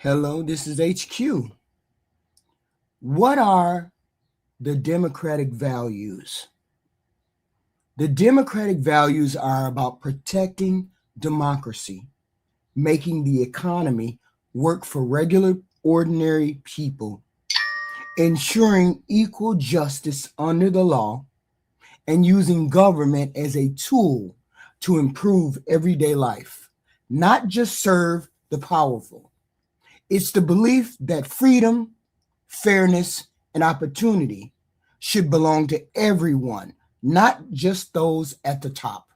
Hello, this is HQ. What are the democratic values? The democratic values are about protecting democracy, making the economy work for regular, ordinary people, ensuring equal justice under the law, and using government as a tool to improve everyday life, not just serve the powerful. It's the belief that freedom, fairness, and opportunity should belong to everyone, not just those at the top.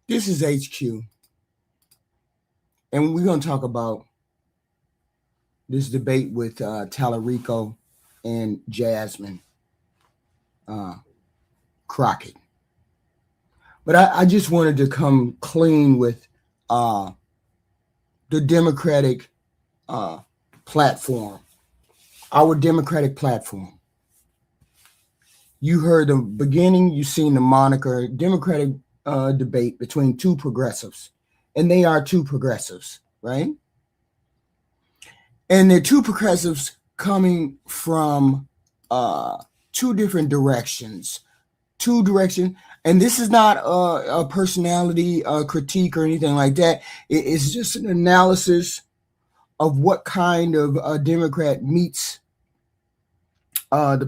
This is HQ, and we're going to talk about this debate with Tallarico and Jasmine Crockett. But I just wanted to come clean with the Democratic platform, our Democratic platform. You heard the beginning, you've seen the moniker Democratic debate between two progressives, and they are two progressives, right? And they're two progressives coming from two different directions. And this is not a personality critique or anything like that. It's just an analysis of what kind of a Democrat meets our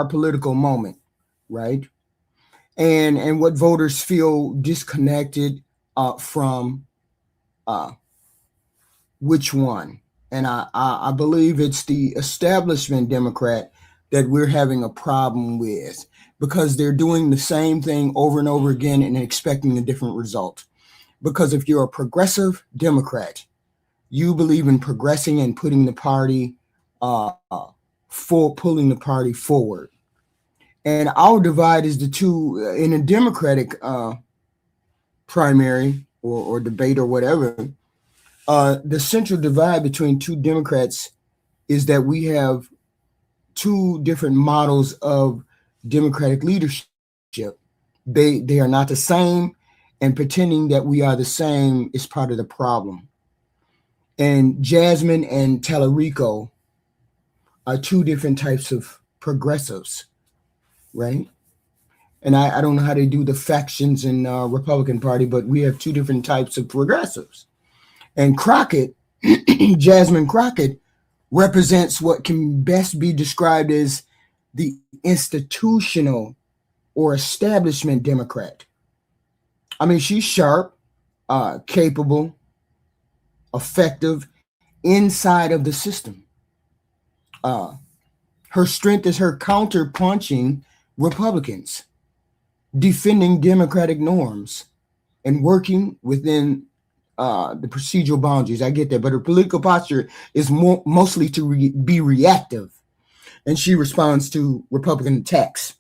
political moment, right? And what voters feel disconnected from which one. And I believe it's the establishment Democrat that we're having a problem with, because they're doing the same thing over and over again and expecting a different result. Because if you're a progressive Democrat, you believe in progressing and putting the party pulling the party forward. And our divide is the two in a Democratic primary or debate or whatever. The central divide between two Democrats is that we have two different models of Democratic leadership. They are not the same, and pretending that we are the same is part of the problem. And Jasmine and Tallarico are two different types of progressives, right? And I don't know how they do the factions in Republican Party, but we have two different types of progressives. And Crockett, Jasmine Crockett, represents what can best be described as the institutional or establishment Democrat. I mean, she's sharp, capable, effective inside of the system. Her strength is her counter punching Republicans, defending democratic norms, and working within the procedural boundaries. I get that, but her political posture is mostly to be reactive, and she responds to Republican attacks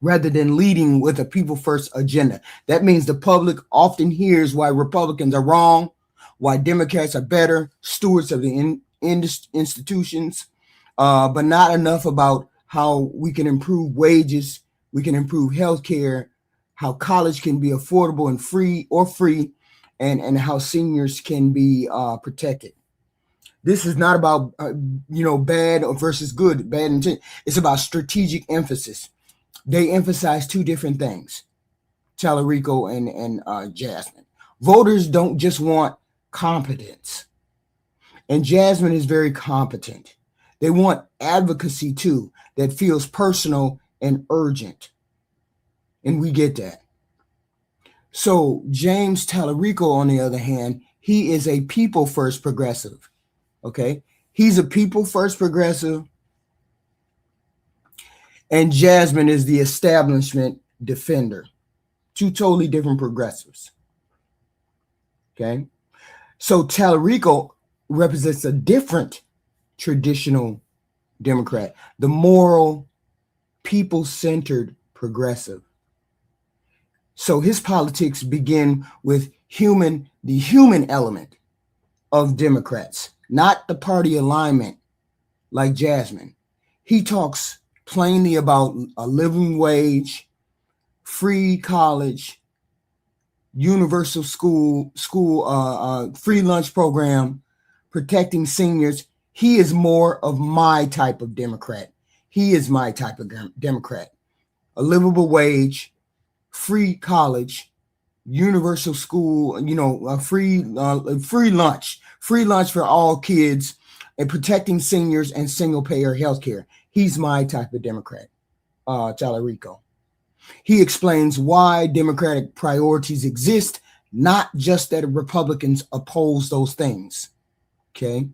rather than leading with a people first agenda. That means the public often hears why Republicans are wrong, why Democrats are better stewards of the institutions, but not enough about how we can improve wages, we can improve health care, how college can be affordable and free, and how seniors can be protected. This is not about bad versus good, bad intent. It's about strategic emphasis. They emphasize two different things, Tallarico and Jasmine. Voters don't just want competence, and Jasmine is very competent. They want advocacy too, that feels personal and urgent, and we get that. So James Tallarico, on the other hand, he is a people first progressive. Okay, he's a people first progressive, and Jasmine is the establishment defender. Two totally different progressives. Okay, so Tallarico represents a different traditional Democrat, the moral, people-centered progressive. So his politics begin with the human element of Democrats, not the party alignment like Jasmine. He talks plainly about a living wage, free college, universal free lunch program, protecting seniors. He is more of my type of Democrat. He is my type of Democrat. A livable wage, free college, universal school, free lunch for all kids, and protecting seniors and single payer health care. He's my type of Democrat, Tallarico. He explains why Democratic priorities exist, not just that Republicans oppose those things. Okay,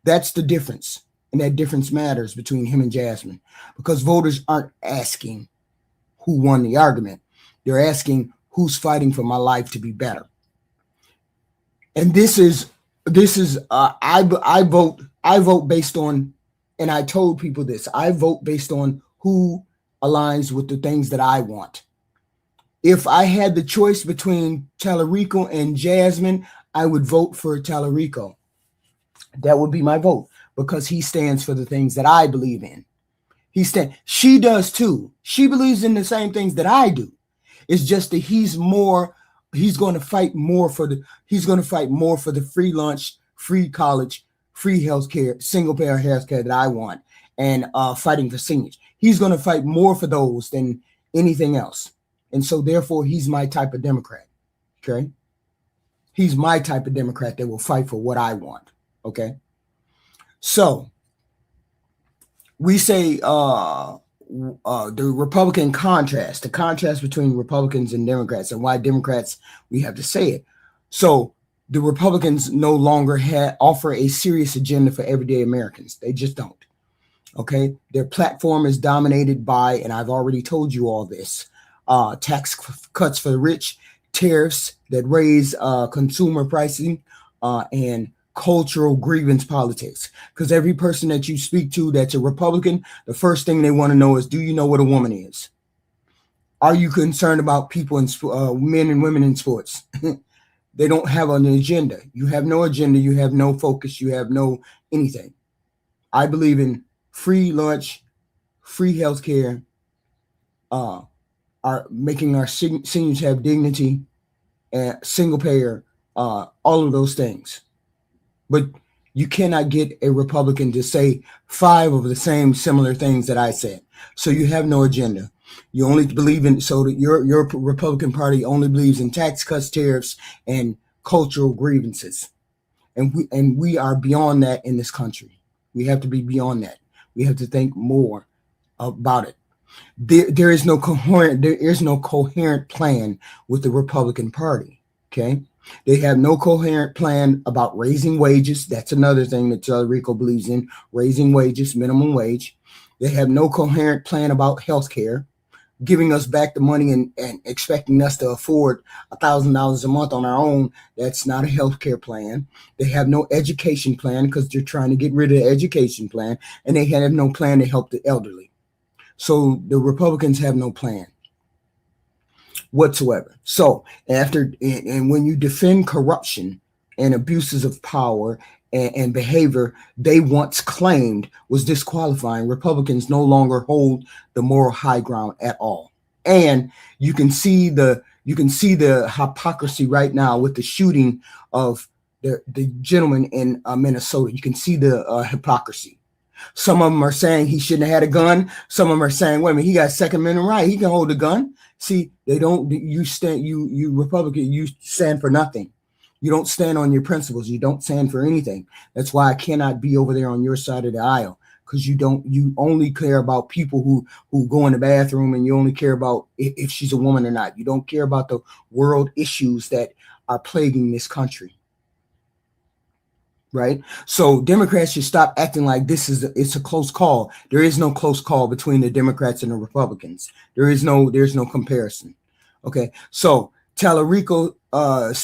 that's the difference. And that difference matters between him and Jasmine, because voters aren't asking who won the argument. They're asking who's fighting for my life to be better. And I vote based on, and I told people this, I vote based on who aligns with the things that I want. If I had the choice between Tallarico and Jasmine, I would vote for Tallarico. That would be my vote, because he stands for the things that I believe in. She does too. She believes in the same things that I do. It's just that he's going to fight more for the free lunch, free college, free healthcare, single payer healthcare that I want, and fighting for seniors. He's going to fight more for those than anything else. And so therefore he's my type of Democrat. Okay. He's my type of Democrat that will fight for what I want. Okay. So we say the Republican contrast, the contrast between Republicans and Democrats, and why Democrats, we have to say it. So the Republicans no longer offer a serious agenda for everyday Americans. They just don't. Okay. Their platform is dominated by, and I've already told you all this, tax cuts for the rich, tariffs that raise consumer pricing, and cultural grievance politics. Because every person that you speak to that's a Republican, the first thing they want to know is, do you know what a woman is? Are you concerned about people in men and women in sports? They don't have an agenda. You have no agenda. You have no focus. You have no anything. I believe in free lunch, free healthcare, are making our seniors have dignity, and single payer, all of those things. But you cannot get a Republican to say 5 of the same similar things that I said. So you have no agenda. You only believe in, so that your Republican Party only believes in tax cuts, tariffs, and cultural grievances. And we are beyond that in this country. We have to be beyond that. We have to think more about it. There is no coherent plan with the Republican Party. Okay. They have no coherent plan about raising wages. That's another thing that Tallarico believes in, raising wages, minimum wage. They have no coherent plan about health care, giving us back the money and expecting us to afford $1,000 a month on our own. That's not a health care plan. They have no education plan, because they're trying to get rid of the education plan, and they have no plan to help the elderly. So the Republicans have no plan whatsoever. So and when you defend corruption and abuses of power and behavior they once claimed was disqualifying, Republicans no longer hold the moral high ground at all. And you can see the hypocrisy right now with the shooting of the gentleman in Minnesota. You can see the hypocrisy. Some of them are saying he shouldn't have had a gun. Some of them are saying, wait a minute, he got Second Amendment right. He can hold a gun. See, they don't. You Republican, you stand for nothing. You don't stand on your principles. You don't stand for anything. That's why I cannot be over there on your side of the aisle, because you only care about people who go in the bathroom, and you only care about if she's a woman or not. You don't care about the world issues that are plaguing this country. Right? So Democrats should stop acting like it's a close call. There is no close call between the Democrats and the Republicans. There's no comparison. Okay. So Tallarico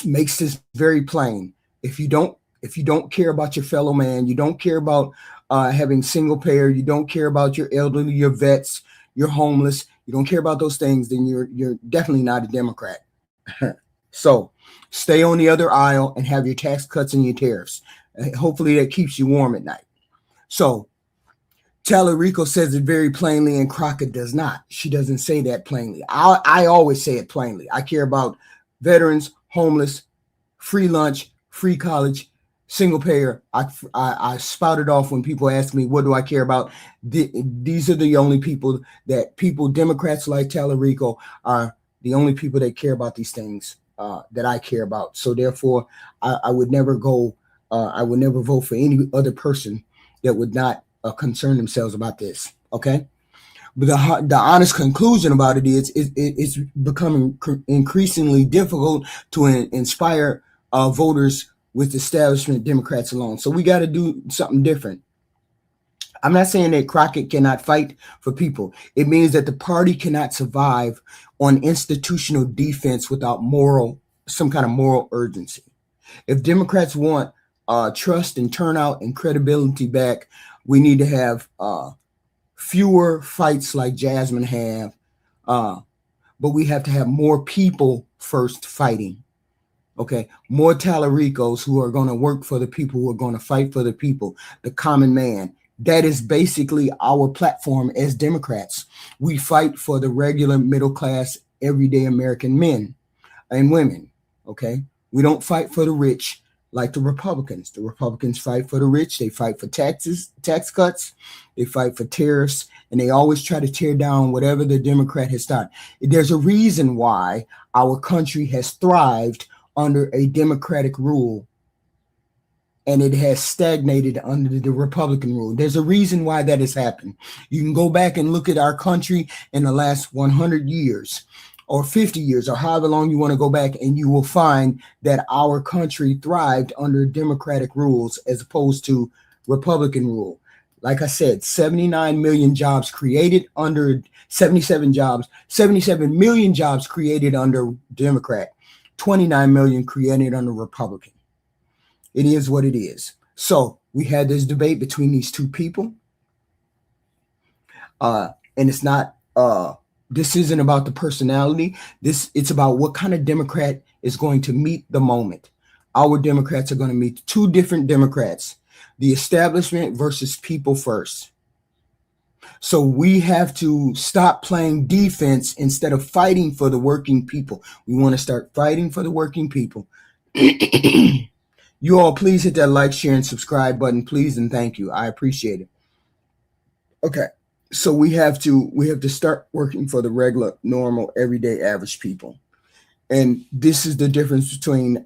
makes this very plain. If you don't care about your fellow man, you don't care about having single payer, you don't care about your elderly, your vets, you're homeless, you don't care about those things, then you're definitely not a Democrat. So stay on the other aisle and have your tax cuts and your tariffs. Hopefully that keeps you warm at night. So Tallarico says it very plainly, and Crockett does not. She doesn't say that plainly. I always say it plainly. I care about veterans, homeless, free lunch, free college, single payer. I spout it off when people ask me, what do I care about? These are the only people, Democrats like Tallarico are the only people that care about these things that I care about. So therefore, I would never vote for any other person that would not concern themselves about this. Okay. But the honest conclusion about it is it's becoming increasingly difficult to inspire voters with establishment Democrats alone. So we got to do something different. I'm not saying that Crockett cannot fight for people. It means that the party cannot survive on institutional defense without some kind of moral urgency. If Democrats want trust and turnout and credibility back, we need to have fewer fights like Jasmine have, but we have to have more people first fighting. Okay, more Tallaricos who are going to work for the people, who are going to fight for the people, the common man. That is basically our platform as Democrats. We fight for the regular middle class, everyday American men and women. Okay, we don't fight for the rich like the Republicans. The Republicans fight for the rich. They fight for tax cuts. They fight for tariffs, and they always try to tear down whatever the Democrat has done. There's a reason why our country has thrived under a Democratic rule, and it has stagnated under the Republican rule. There's a reason why that has happened. You can go back and look at our country in the last 100 years or 50 years or however long you want to go back, and you will find that our country thrived under Democratic rules as opposed to Republican rule. Like I said, 79 million jobs created under 77 million jobs created under Democrat, 29 million created under Republican. It is what it is. So we had this debate between these two people. And it's not, this isn't about the personality. It's about what kind of Democrat is going to meet the moment. Our Democrats are going to meet two different Democrats, the establishment versus people first. So we have to stop playing defense instead of fighting for the working people. We want to start fighting for the working people. You all please hit that like, share, and subscribe button, please, and thank you. I appreciate it. Okay, so we have to start working for the regular, normal, everyday, average people, and this is the difference between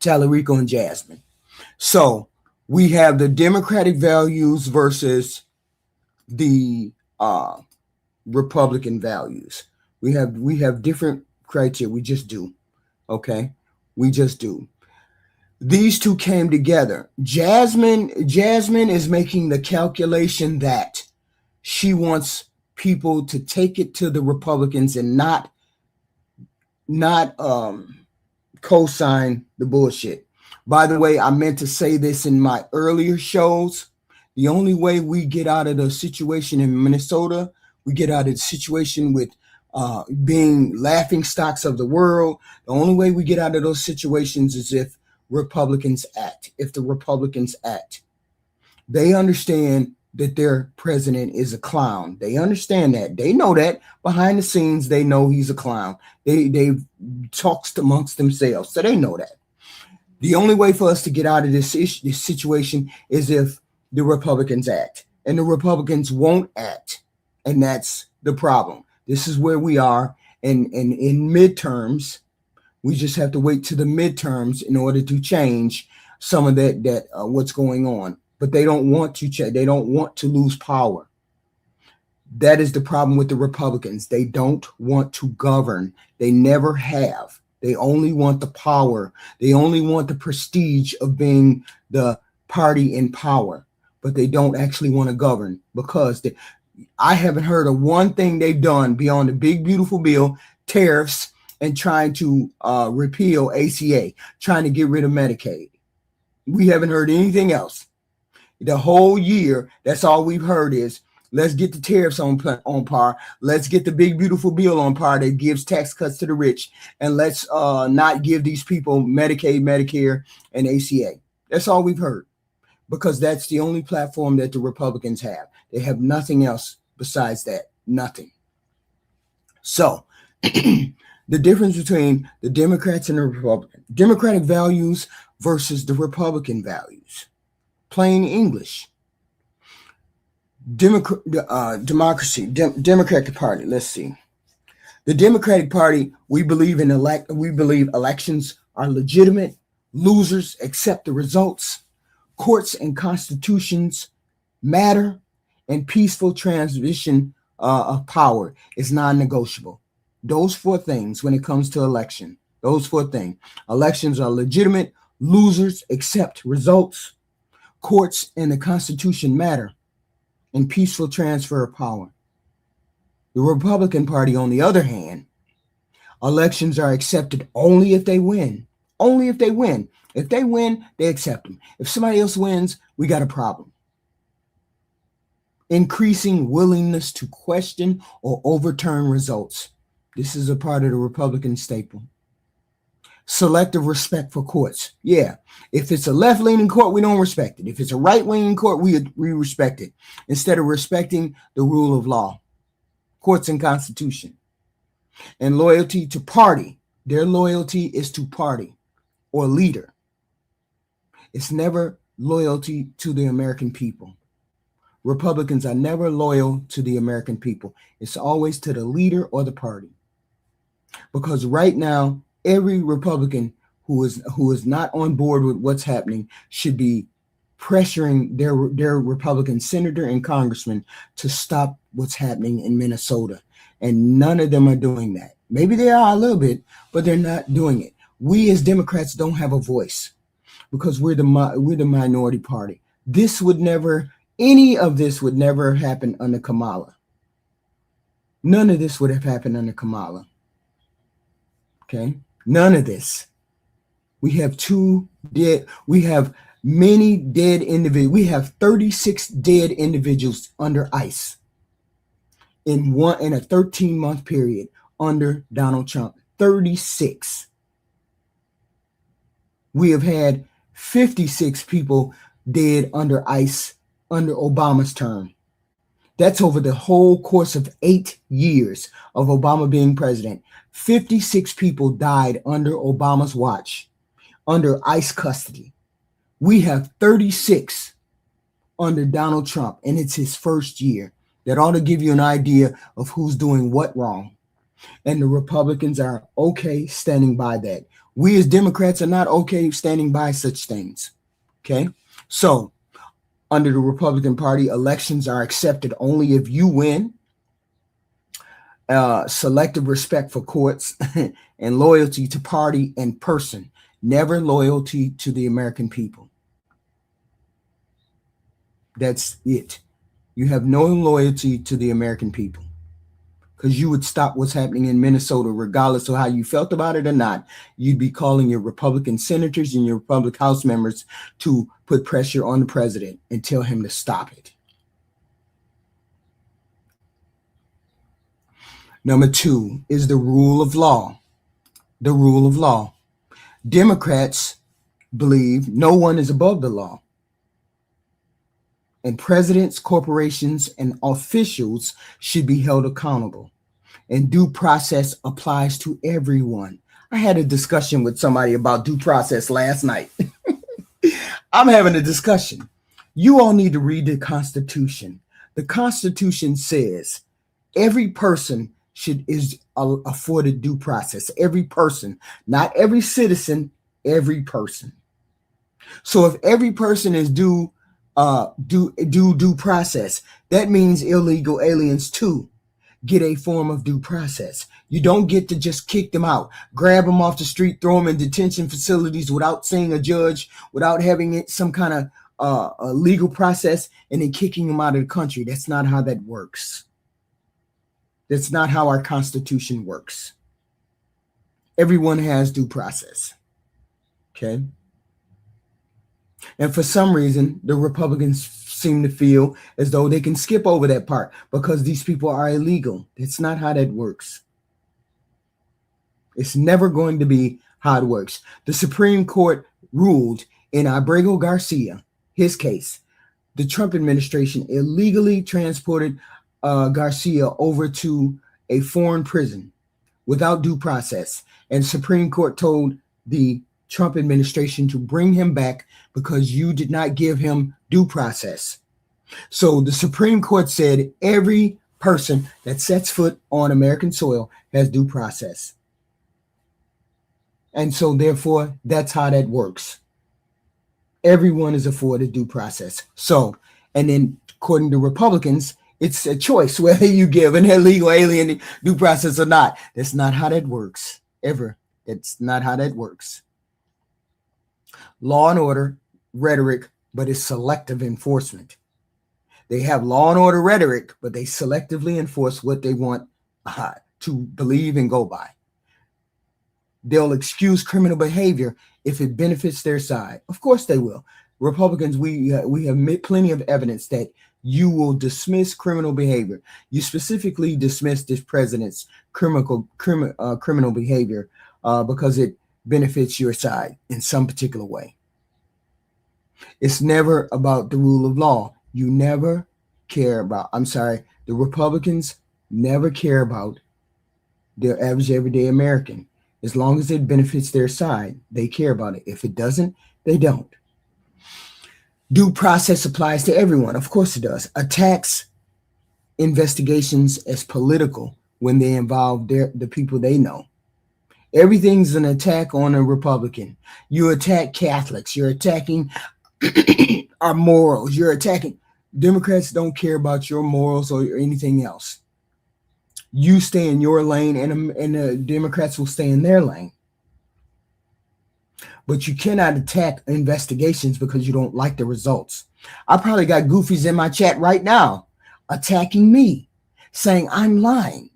Tallarico and Jasmine. So we have the Democratic values versus the Republican values. We have different criteria. We just do. Okay, we just do. These two came together. Jasmine is making the calculation that she wants people to take it to the Republicans and not co-sign the bullshit. By the way, I meant to say this in my earlier shows. The only way we get out of the situation in Minnesota, we get out of the situation with being laughing stocks of the world. The only way we get out of those situations is if Republicans act. If the Republicans act, they understand that their president is a clown. They understand that. They know that behind the scenes. They know he's a clown. They've talked amongst themselves, so they know that. The only way for us to get out of this situation is if the Republicans act, and the Republicans won't act, and that's the problem. This is where we are, and in midterms. We just have to wait to the midterms in order to change some of that what's going on. But they don't want to change. They don't want to lose power. That is the problem with the Republicans. They don't want to govern. They never have. They only want the power. They only want the prestige of being the party in power. But they don't actually want to govern, because I haven't heard of one thing they've done beyond the big, beautiful bill, tariffs, and trying to repeal ACA, trying to get rid of Medicaid. We haven't heard anything else. The whole year, that's all we've heard is Let's get the tariffs on par. Let's get the big beautiful bill on par that gives tax cuts to the rich, and let's not give these people Medicaid, Medicare, and ACA. That's all we've heard, because that's the only platform that the Republicans have. They have nothing else besides that. Nothing. So the difference between the Democrats and the Republicans, Democratic values versus the Republican values. Plain English. Democratic Party. Let's see. The Democratic Party, we believe elections are legitimate. Losers accept the results. Courts and constitutions matter, and peaceful transition of power is non-negotiable. Those 4 things when it comes to election. Those 4 things. Elections are legitimate. Losers accept results. Courts and the Constitution matter, and peaceful transfer of power. The Republican Party, on the other hand, elections are accepted only if they win. Only if they win. If they win, they accept them. If somebody else wins, we got a problem. Increasing willingness to question or overturn results. This is a part of the Republican staple. Selective respect for courts. Yeah, if it's a left-leaning court, we don't respect it. If it's a right-leaning court, we respect it, instead of respecting the rule of law, courts and constitution. And loyalty to party. Their loyalty is to party or leader. It's never loyalty to the American people. Republicans are never loyal to the American people. It's always to the leader or the party. Because right now, every Republican who is not on board with what's happening should be pressuring their Republican senator and congressman to stop what's happening in Minnesota. And none of them are doing that. Maybe they are a little bit, but they're not doing it. We as Democrats don't have a voice because we're the minority party. Any of this would never happen under Kamala. None of this would have happened under Kamala. Okay? None of this. We have many dead individuals. We have 36 dead individuals under ICE in a 13-month period under Donald Trump. 36. We have had 56 people dead under ICE under Obama's term. That's over the whole course of 8 years of Obama being president. 56 people died under Obama's watch, under ICE custody. We have 36 under Donald Trump, and it's his first year. That ought to give you an idea of who's doing what wrong. And the Republicans are okay standing by that. We as Democrats are not okay standing by such things. Okay? So, under the Republican Party, elections are accepted only if you win. Selective respect for courts and loyalty to party and person. Never loyalty to the American people. That's it. You have no loyalty to the American people, because you would stop what's happening in Minnesota regardless of how you felt about it or not. You'd be calling your Republican senators and your Republican House members to put pressure on the president and tell him to stop it. Number 2 is the rule of law. The rule of law. Democrats believe no one is above the law. And presidents, corporations, and officials should be held accountable. And due process applies to everyone. I had a discussion with somebody about due process last night. I'm having a discussion. You all need to read the Constitution. The Constitution says every person is afforded due process. Every person, not every citizen, every person. So if every person is due process, that means illegal aliens too get a form of due process. You don't get to just kick them out, grab them off the street, throw them in detention facilities without seeing a judge, without having some kind of a legal process, and then kicking them out of the country. That's not how that works. That's not how our Constitution works. Everyone has due process. Okay? And for some reason, the Republicans seem to feel as though they can skip over that part because these people are illegal. It's not how that works. It's never going to be how it works. The Supreme Court ruled in Abrego Garcia, his case, the Trump administration illegally transported Garcia over to a foreign prison without due process. And Supreme Court told the Trump administration to bring him back because you did not give him due process. So the Supreme Court said every person that sets foot on American soil has due process. And so therefore, that's how that works. Everyone is afforded due process. So, and then according to Republicans, it's a choice whether you give an illegal alien due process or not. That's not how that works, ever. It's not how that works. Law and order rhetoric, but it's selective enforcement. They have law and order rhetoric, but they selectively enforce what they want to believe and go by. They'll excuse criminal behavior if it benefits their side. Of course they will. Republicans, we have plenty of evidence that you will dismiss criminal behavior. You specifically dismiss this president's criminal behavior because it benefits your side in some particular way. It's never about the rule of law. You never care about, the Republicans never care about the average everyday American. As long as it benefits their side, they care about it. If it doesn't, they don't. Due process applies to everyone. Of course it does. Attacks investigations as political when they involve the people they know. Everything's an attack on a Republican. You attack Catholics. You're attacking our morals. You're attacking. Democrats don't care about your morals or anything else. You stay in your lane and the Democrats will stay in their lane. But you cannot attack investigations because you don't like the results. I probably got goofies in my chat right now attacking me, saying I'm lying.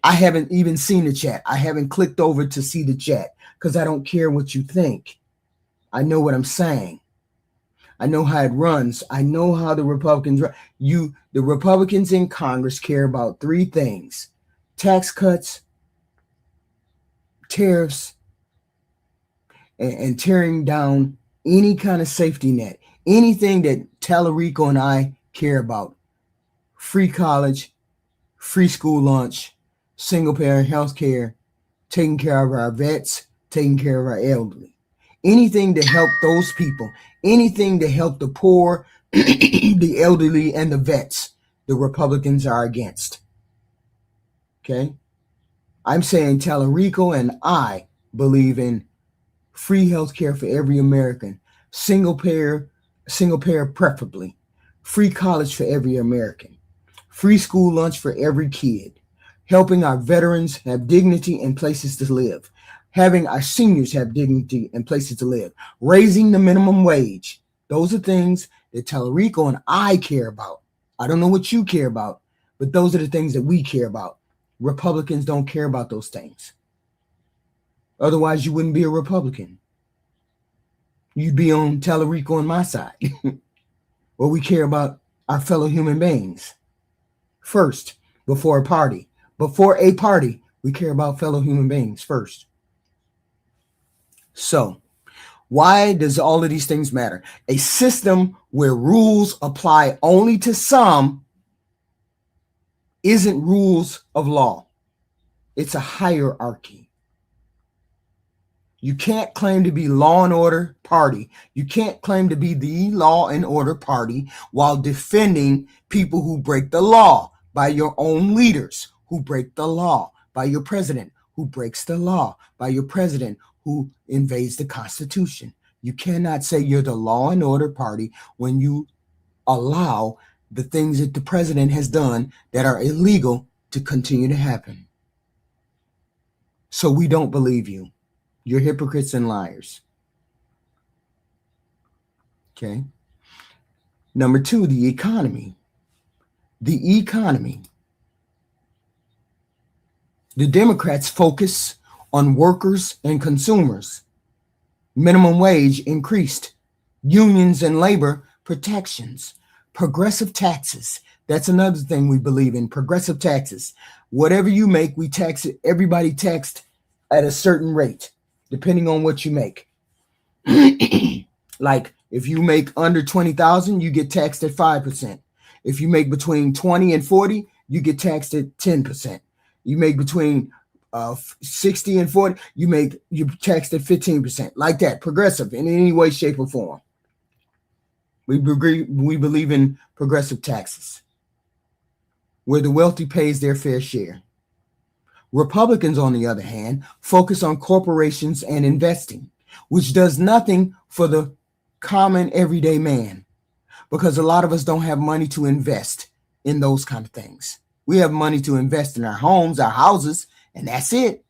I haven't even seen the chat. I haven't clicked over to see the chat because I don't care what you think. I know what I'm saying. I know how it runs. I know how the Republicans run. The Republicans in Congress care about three things: tax cuts, tariffs, and tearing down any kind of safety net. Anything that Tallarico and I care about: free college, free school lunch, single parent health care, taking care of our vets, taking care of our elderly. Anything to help those people, anything to help the poor, the elderly, and the vets, the Republicans are against. Okay? I'm saying Tallarico and I believe in free health care for every American, single payer preferably, free college for every American, free school lunch for every kid, helping our veterans have dignity and places to live, having our seniors have dignity and places to live, raising the minimum wage. Those are things that Tallarico and I care about. I don't know what you care about, but those are the things that we care about. Republicans don't care about those things. Otherwise, you wouldn't be a Republican. You'd be on Tallarico and my side. Well, we care about our fellow human beings first, before a party. Before a party, we care about fellow human beings first. So, why does all of these things matter? A system where rules apply only to some isn't rules of law. It's a hierarchy. You can't claim to be law and order party. You can't claim to be the law and order party while defending people who break the law, by your own leaders who break the law, by your president who breaks the law, by your president who invades the Constitution. You cannot say you're the law and order party when you allow the things that the president has done that are illegal to continue to happen. So we don't believe you. You're hypocrites and liars. Okay. Number two, the economy. The economy. The Democrats focus on workers and consumers. Minimum wage increased. Unions and labor protections, progressive taxes. That's another thing we believe in, progressive taxes. Whatever you make, we tax it. Everybody taxed at a certain rate, depending on what you make. Like if you make under 20,000, you get taxed at 5%. If you make between 20 and 40, you get taxed at 10%. You make between 60 and 40, you taxed at 15%. Like that, progressive in any way, shape, or form. We believe in progressive taxes, where the wealthy pays their fair share. Republicans, on the other hand, focus on corporations and investing, which does nothing for the common everyday man, because a lot of us don't have money to invest in those kind of things. We have money to invest in our homes, our houses, and that's it.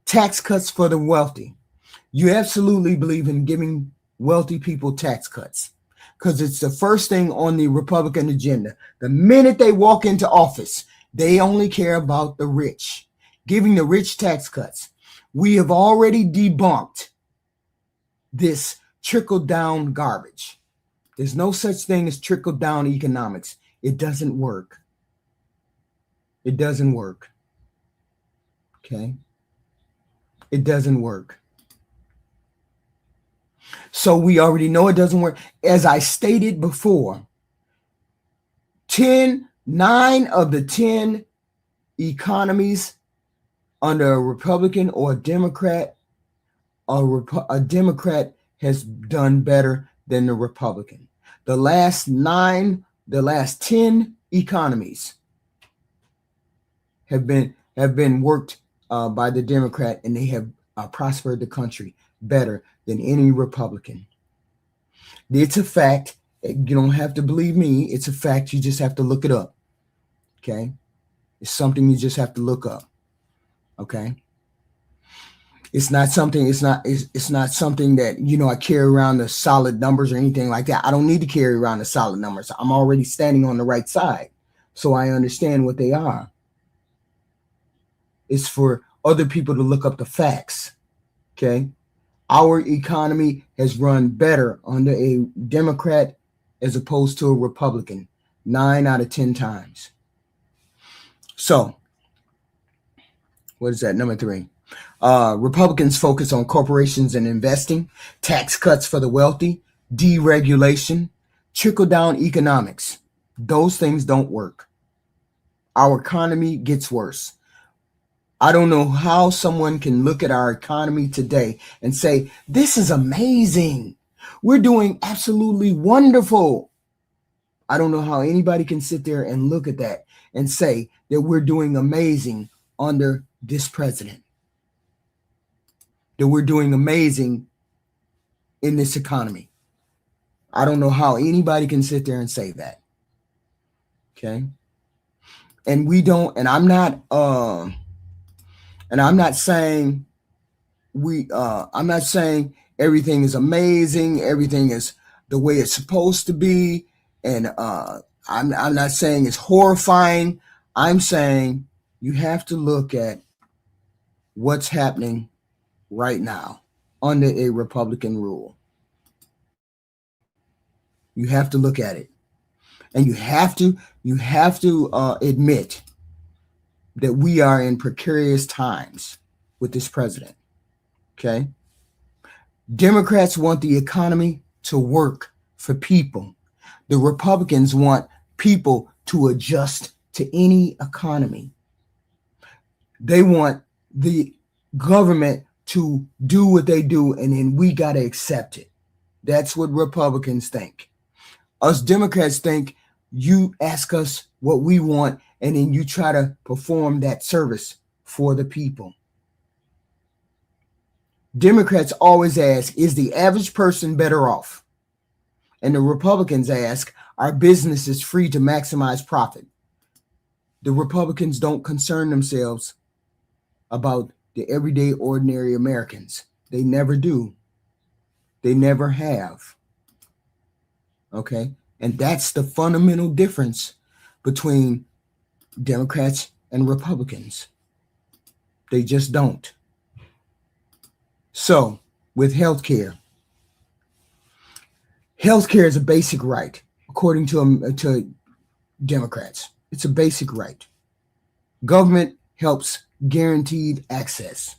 Tax cuts for the wealthy. You absolutely believe in giving wealthy people tax cuts because it's the first thing on the Republican agenda. The minute they walk into office, they only care about the rich, giving the rich tax cuts. We have already debunked this trickle-down garbage. There's no such thing as trickle-down economics. It doesn't work. It doesn't work. Okay? It doesn't work. So we already know it doesn't work. As I stated before, 9 of the 10 economies under a Republican or a Democrat, a Democrat has done better than the Republican. The last 10 economies have been worked by the Democrat, and they have prospered the country better than any Republican. It's a fact. You don't have to believe me. It's a fact. You just have to look it up. Okay? It's something you just have to look up. Okay? It's not something that, I carry around the solid numbers or anything like that. I don't need to carry around the solid numbers. I'm already standing on the right side. So I understand what they are. It's for other people to look up the facts. Okay? Our economy has run better under a Democrat as opposed to a Republican 9 out of 10 times. So, what is that? Number 3. Republicans focus on corporations and investing, tax cuts for the wealthy, deregulation, trickle-down economics. Those things don't work. Our economy gets worse. I don't know how someone can look at our economy today and say, this is amazing. We're doing absolutely wonderful. I don't know how anybody can sit there and look at that and say that we're doing amazing under this president, that we're doing amazing in this economy. I don't know how anybody can sit there and say that. Okay. And we don't, and I'm not saying I'm not saying everything is amazing, everything is the way it's supposed to be, and I'm not saying it's horrifying. I'm saying you have to look at what's happening right now under a Republican rule. You have to look at it, and you have to admit that we are in precarious times with this president. Okay? Democrats want the economy to work for people. The Republicans want people to adjust to any economy. They want the government to do what they do, and then we got to accept it. That's what Republicans think. Us Democrats think you ask us what we want, and then you try to perform that service for the people. Democrats always ask, is the average person better off? And the Republicans ask, are businesses free to maximize profit? The Republicans don't concern themselves about the everyday, ordinary Americans. They never do. They never have. Okay? And that's the fundamental difference between Democrats and Republicans. They just don't. So, with healthcare Healthcare is a basic right, according to Democrats. It's a basic right. Government helps guaranteed access.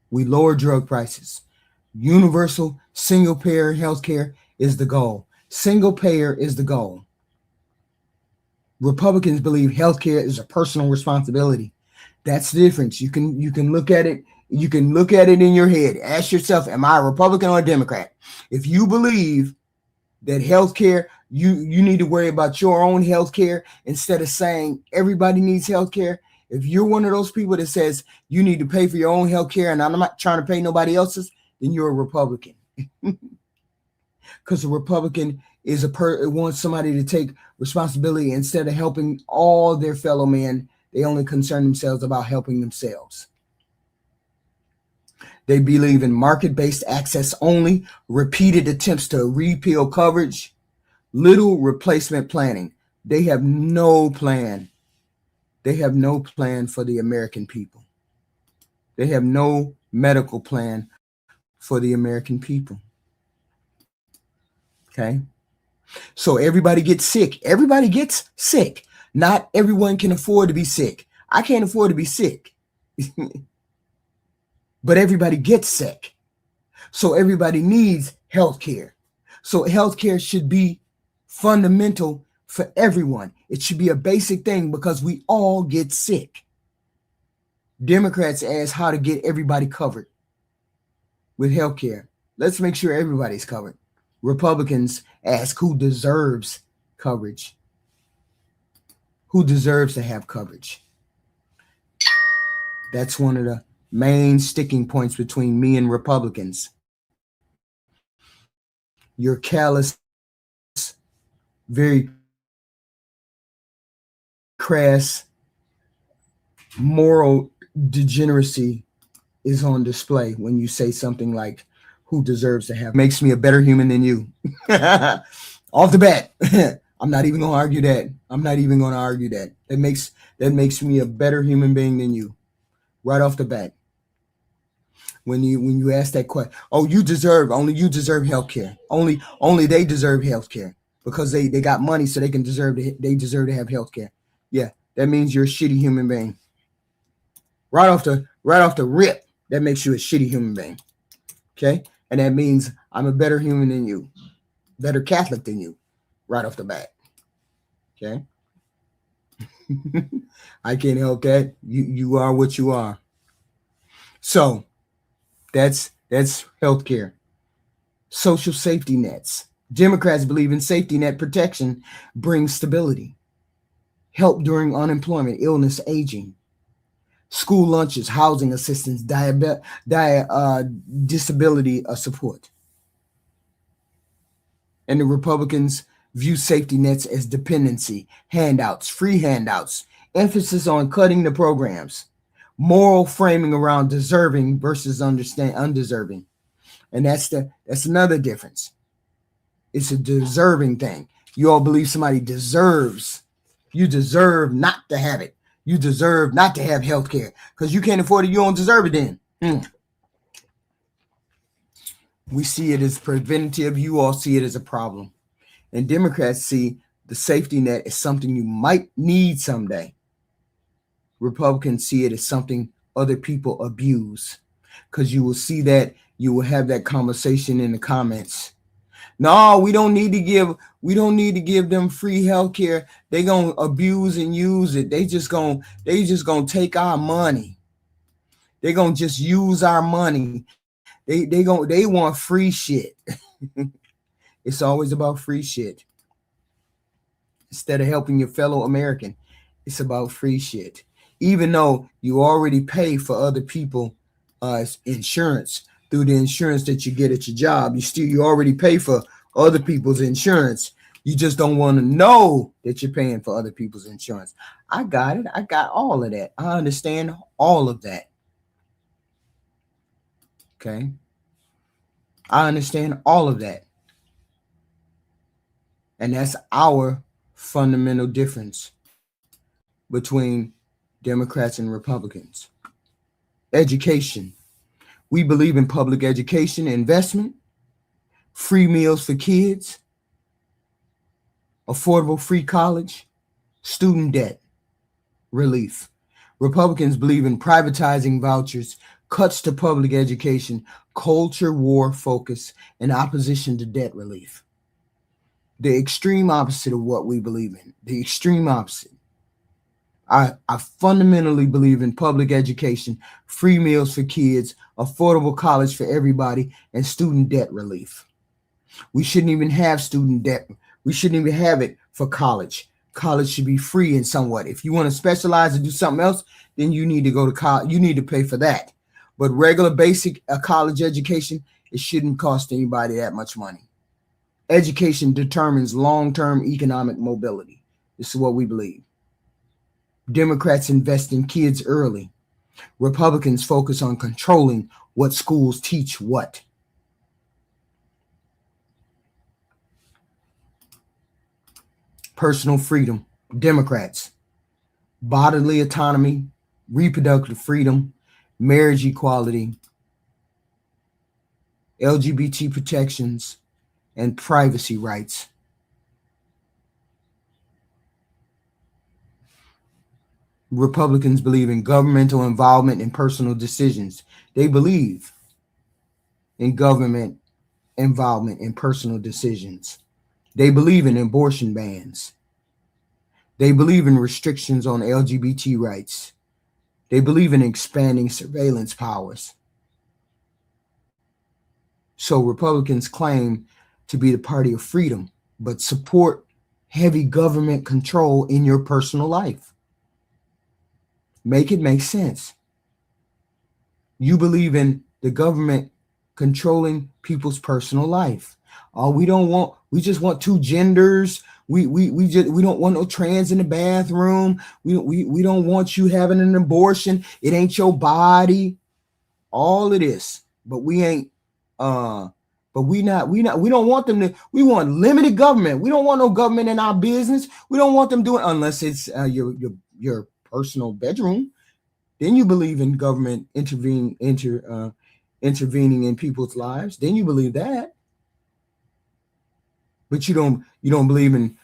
We lower drug prices. Universal single payer healthcare is the goal. Single payer is the goal. Republicans believe healthcare is a personal responsibility. That's the difference. You can look at it. You can look at it in your head. Ask yourself, am I a Republican or a Democrat? If you believe that healthcare, you need to worry about your own healthcare instead of saying everybody needs healthcare. If you're one of those people that says you need to pay for your own healthcare and I'm not trying to pay nobody else's, then you're a Republican. Because a Republican is wants somebody to take responsibility instead of helping all their fellow men. They only concern themselves about helping themselves. They believe in market-based access only, repeated attempts to repeal coverage, little replacement planning. They have no plan. They have no plan for the American people. They have no medical plan for the American people. Okay? So everybody gets sick. Everybody gets sick. Not everyone can afford to be sick. I can't afford to be sick. But everybody gets sick. So everybody needs health care. So health care should be fundamental for everyone. It should be a basic thing because we all get sick. Democrats ask how to get everybody covered with health care. Let's make sure everybody's covered. Republicans ask who deserves coverage. Who deserves to have coverage? That's one of the main sticking points between me and Republicans. Your callous, very crass moral degeneracy is on display when you say something like, who deserves to have, makes me a better human than you. Off the bat. I'm not even going to argue that. I'm not even going to argue that. That makes me a better human being than you. Right off the bat. When you ask that question, only you deserve healthcare. Only they deserve healthcare because they got money, so they deserve to have healthcare. Yeah, that means you're a shitty human being. Right off the rip, that makes you a shitty human being. Okay, and that means I'm a better human than you, better Catholic than you, right off the bat. Okay, I can't help that. You are what you are. So. That's healthcare. Social safety nets. Democrats believe in safety net protection brings stability. Help during unemployment, illness, aging. School lunches, housing assistance, disability support. And the Republicans view safety nets as dependency, handouts, free handouts, emphasis on cutting the programs. Moral framing around deserving versus undeserving. And that's another difference. It's a deserving thing. You all believe somebody deserves. You deserve not to have it. You deserve not to have health care because you can't afford it. You don't deserve it then. We see it as preventative. You all see it as a problem. And Democrats see the safety net as something you might need someday. Republicans see it as something other people abuse because you will see that you will have that conversation in the comments. No, we don't need to give them free health care. They're going to abuse and use it. They just going to take our money. They're going to just use our money. They want free shit. It's always about free shit. Instead of helping your fellow American, it's about free shit. Even though you already pay for other people insurance through the insurance that you get at your job, you already pay for other people's insurance. You just don't want to know that you're paying for other people's insurance. I got it. I got all of that. I understand all of that. Okay. I understand all of that. And that's our fundamental difference between Democrats and Republicans. Education. We believe in public education investment, free meals for kids, affordable free college, student debt relief. Republicans believe in privatizing vouchers, cuts to public education, culture war focus, and opposition to debt relief. The extreme opposite of what we believe in. The extreme opposite. I fundamentally believe in public education, free meals for kids, affordable college for everybody, and student debt relief. We shouldn't even have student debt. We shouldn't even have it for college. College should be free in somewhat. If you want to specialize and do something else, then you need to go to college. You need to pay for that. But regular basic college education, it shouldn't cost anybody that much money. Education determines long-term economic mobility. This is what we believe. Democrats invest in kids early. Republicans focus on controlling what schools teach what. Personal freedom. Democrats. Bodily autonomy, reproductive freedom, marriage equality, LGBT protections, and privacy rights. Republicans believe in governmental involvement in personal decisions. They believe in government involvement in personal decisions. They believe in abortion bans. They believe in restrictions on LGBT rights. They believe in expanding surveillance powers. So Republicans claim to be the party of freedom, but support heavy government control in your personal life. Make it make sense. You believe in the government controlling people's personal life. We just want two genders. We don't want no trans in the bathroom. We don't want you having an abortion. It ain't your body. All of this, but we ain't. We don't want them to. We want limited government. We don't want no government in our business. We don't want them doing unless it's your personal bedroom. Then you believe in government intervening in people's lives. Then you believe that. But you don't believe in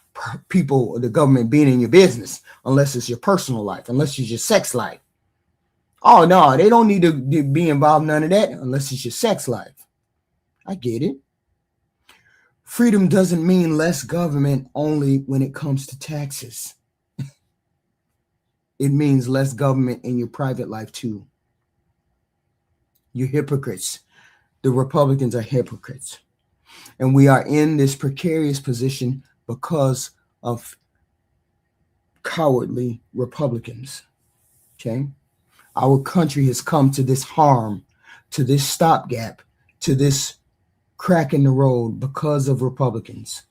people or the government being in your business unless it's your personal life, unless it's your sex life. Oh no, they don't need to be involved in none of that unless it's your sex life. I get it. Freedom doesn't mean less government only when it comes to taxes. It means less government in your private life too. You're hypocrites. The Republicans are hypocrites. And we are in this precarious position because of cowardly Republicans. Okay? Our country has come to this harm, to this stopgap, to this crack in the road because of Republicans.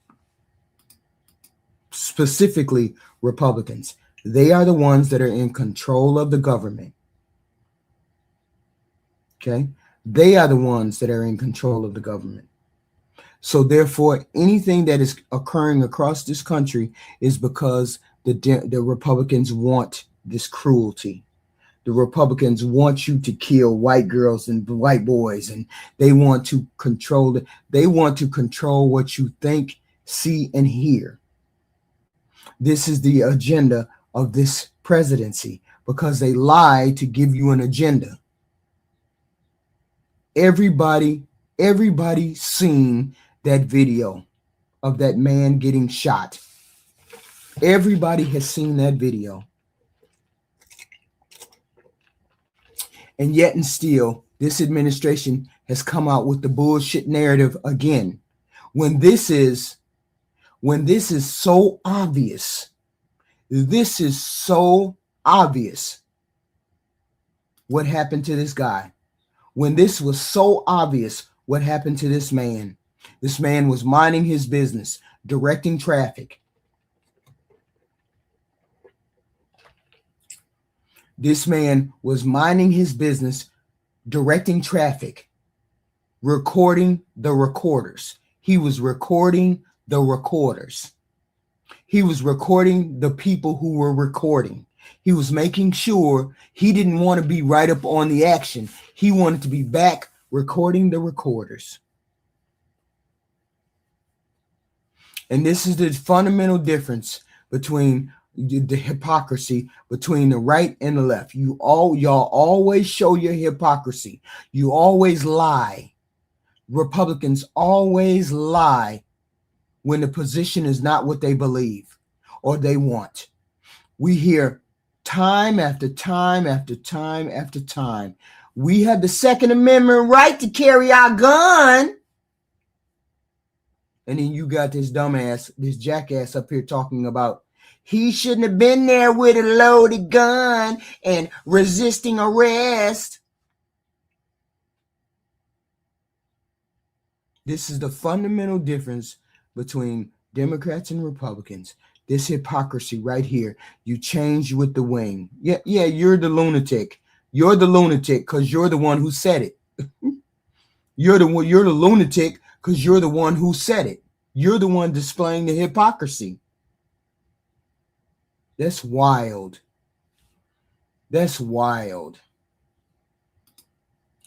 Specifically, Republicans. They are the ones that are in control of the government. Okay? They are the ones that are in control of the government. So therefore, anything that is occurring across this country is because the Republicans want this cruelty. The Republicans want you to kill white girls and white boys, and they want to control they want to control what you think, see, and hear. This is the agenda of this presidency because they lie to give you an agenda. Everybody seen that video of that man getting shot. Everybody has seen that video. And yet and still, this administration has come out with the bullshit narrative again. When this is so obvious, what happened to this guy. When this was so obvious, what happened to this man? This man was minding his business, directing traffic. This man was minding his business, directing traffic, recording the recorders. He was recording the recorders. He was recording the people who were recording. He was making sure he didn't want to be right up on the action. He wanted to be back recording the recorders. And this is the fundamental difference between the hypocrisy between the right and the left. Y'all always show your hypocrisy. You always lie. Republicans always lie when the position is not what they believe or they want. We hear time after time after time after time, we have the Second Amendment right to carry our gun. And then you got this dumbass, this jackass up here talking about he shouldn't have been there with a loaded gun and resisting arrest. This is the fundamental difference between Democrats and Republicans. This hypocrisy right here. You change with the wind. Yeah, you're the lunatic. You're the lunatic because you're the one who said it. You're the lunatic because you're the one who said it. You're the one displaying the hypocrisy. That's wild. That's wild.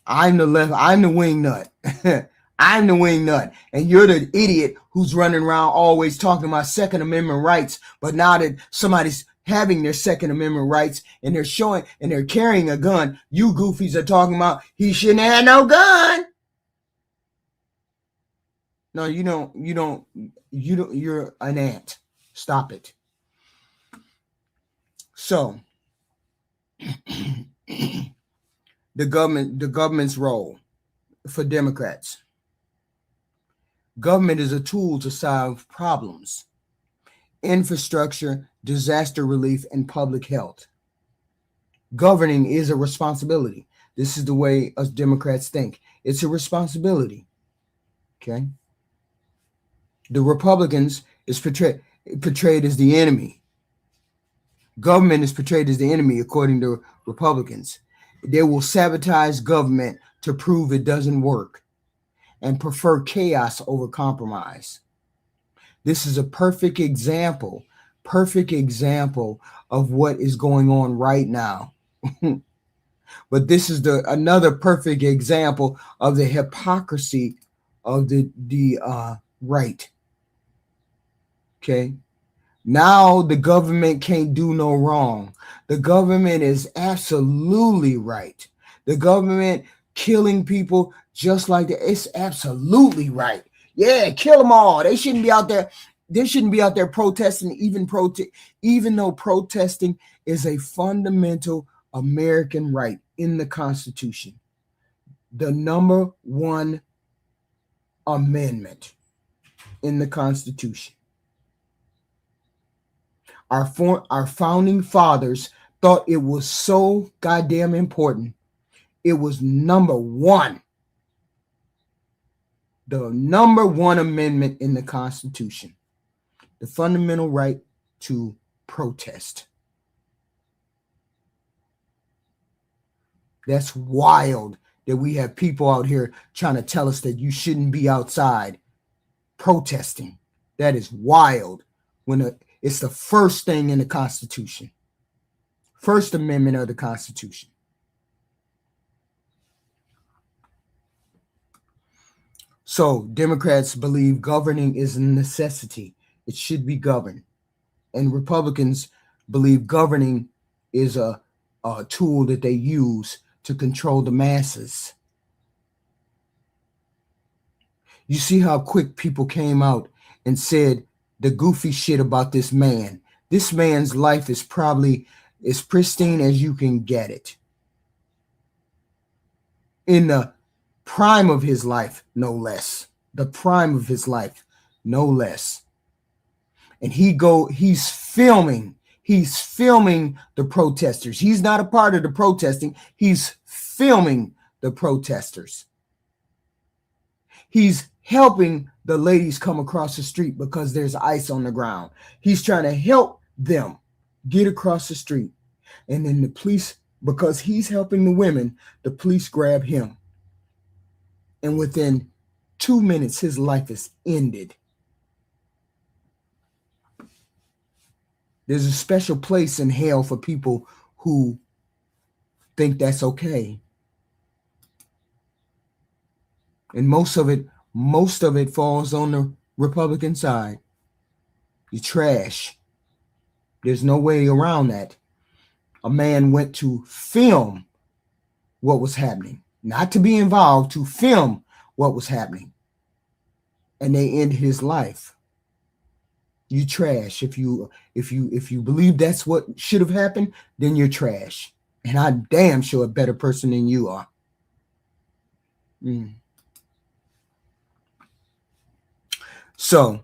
I'm the left. I'm the wing nut. I'm the wing nut. And you're the idiot who's running around always talking about Second Amendment rights. But now that somebody's having their Second Amendment rights and they're showing and they're carrying a gun, you goofies are talking about he shouldn't have no gun. No, you don't, you're an ant. Stop it. So the government's role for Democrats. Government is a tool to solve problems, infrastructure, disaster relief, and public health. Governing is a responsibility. This is the way us Democrats think. It's a responsibility. Okay. The Republicans is portrayed as the enemy. Government is portrayed as the enemy, according to Republicans. They will sabotage government to prove it doesn't work and prefer chaos over compromise. This is a perfect example of what is going on right now. But this is another perfect example of the hypocrisy of the right. Okay. Now the government can't do no wrong. The government is absolutely right. The government killing people just like that. It's absolutely right. Yeah, kill them all. They shouldn't be out there. They shouldn't be out there protesting, even though protesting is a fundamental American right in the Constitution. The number one amendment in the Constitution. Our founding fathers thought it was so goddamn important. It was number one. The number one amendment in the Constitution. The fundamental right to protest. That's wild that we have people out here trying to tell us that you shouldn't be outside protesting. That is wild when it's the first thing in the Constitution. First Amendment of the Constitution. So Democrats believe governing is a necessity. It should be governed. And Republicans believe governing is a tool that they use to control the masses. You see how quick people came out and said the goofy shit about this man. This man's life is probably as pristine as you can get it. In the prime of his life, no less. The prime of his life, no less. And he's filming the protesters. He's not a part of the protesting. He's filming the protesters. He's helping the ladies come across the street because there's ice on the ground. He's trying to help them get across the street. And then the police, because he's helping the women, the police grab him. And within 2 minutes, his life is ended. There's a special place in hell for people who think that's okay. And most of it falls on the Republican side. You trash. There's no way around that. A man went to film what was happening, not to be involved, to film what was happening. And they ended his life. You trash. If you believe that's what should have happened, then you're trash. And I'm damn sure a better person than you are. So,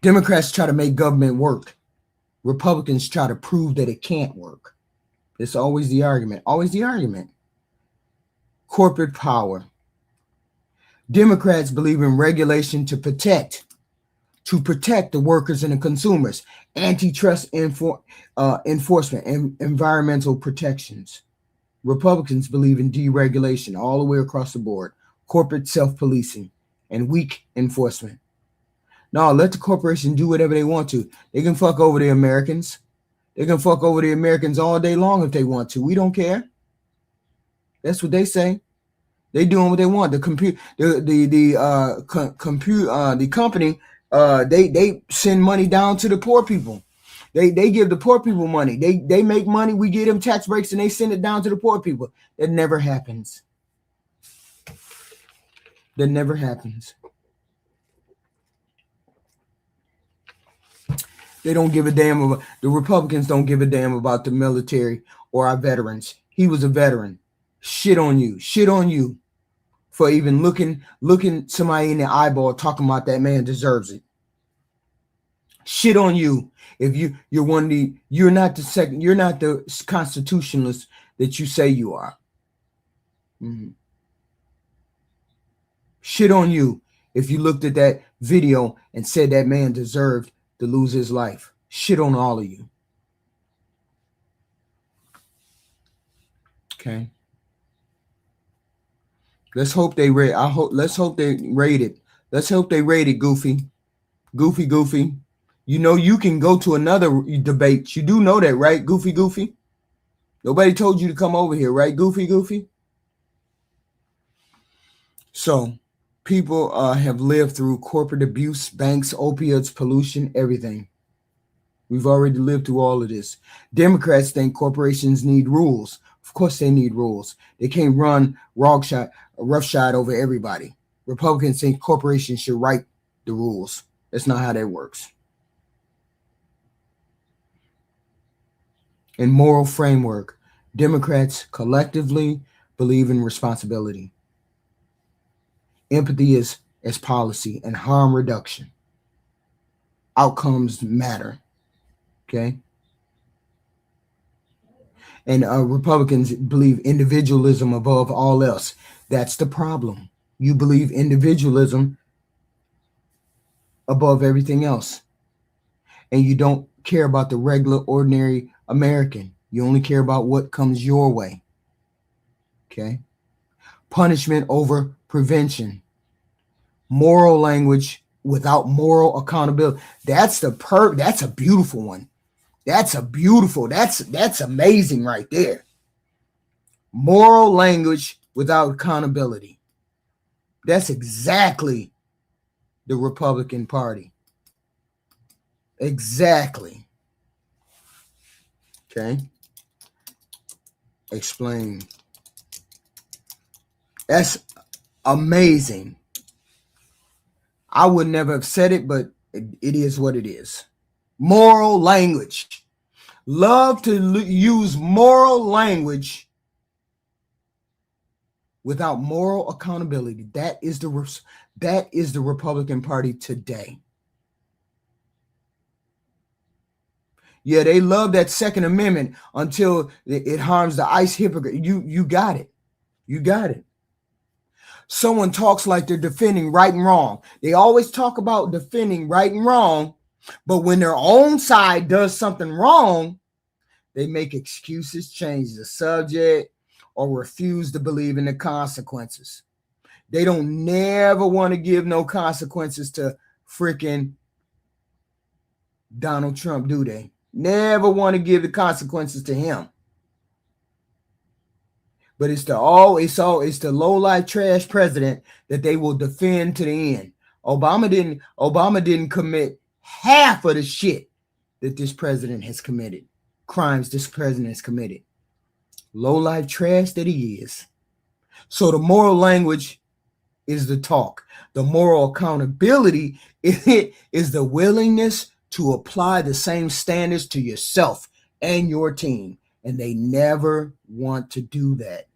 Democrats try to make government work. Republicans try to prove that it can't work. It's always the argument. Always the argument. Corporate power. Democrats believe in regulation to protect the workers and the consumers, antitrust enforcement, and environmental protections. Republicans believe in deregulation all the way across the board, corporate self-policing, and weak enforcement. No, let the corporation do whatever they want to. They can fuck over the Americans. They can fuck over the Americans all day long if they want to. We don't care. That's what they say. They doing what they want. The company, they send money down to the poor people. They give the poor people money. They make money. We give them tax breaks and they send it down to the poor people. That never happens. That never happens. They don't give a damn about, the Republicans don't give a damn about the military or our veterans. He was a veteran. Shit on you for even looking somebody in the eyeball talking about that man deserves it. Shit on you if you're one of the, you're not the constitutionalist that you say you are. Shit on you if you looked at that video and said that man deserved to lose his life. Shit on all of you. Okay. Let's hope they rate. Let's hope they rate it. Let's hope they rate it, Goofy. Goofy. You know you can go to another debate. You do know that, right? Goofy. Nobody told you to come over here, right? Goofy. So people have lived through corporate abuse, banks, opioids, pollution, everything. We've already lived through all of this. Democrats think corporations need rules. Of course they need rules. They can't run roughshod over everybody. Republicans think corporations should write the rules. That's not how that works. In moral framework, Democrats collectively believe in responsibility. Empathy is policy and harm reduction. Outcomes matter. Okay. And Republicans believe individualism above all else. That's the problem. You believe individualism above everything else. And you don't care about the regular, ordinary American. You only care about what comes your way. Okay. Punishment over prevention. Moral language without moral accountability. That's a beautiful one. That's amazing right there. Moral language without accountability. That's exactly the Republican Party. Exactly. Okay. Explain. That's amazing. I would never have said it, but it is what it is. Moral language. Love to use moral language without moral accountability. That is the Republican Party today. Yeah, they love that Second Amendment until it harms the ICE hypocrite. You got it. You got it. Someone talks like they're defending right and wrong. They always talk about defending right and wrong, but when their own side does something wrong, they make excuses, change the subject, or refuse to believe in the consequences. They don't never want to give no consequences to freaking Donald Trump, do they? Never want to give the consequences to him. But it's the low-life trash president that they will defend to the end. Obama didn't commit half of the shit that this president has committed, crimes this president has committed. Low-life trash that he is. So the moral language is the talk. The moral accountability is the willingness to apply the same standards to yourself and your team. And they never want to do that.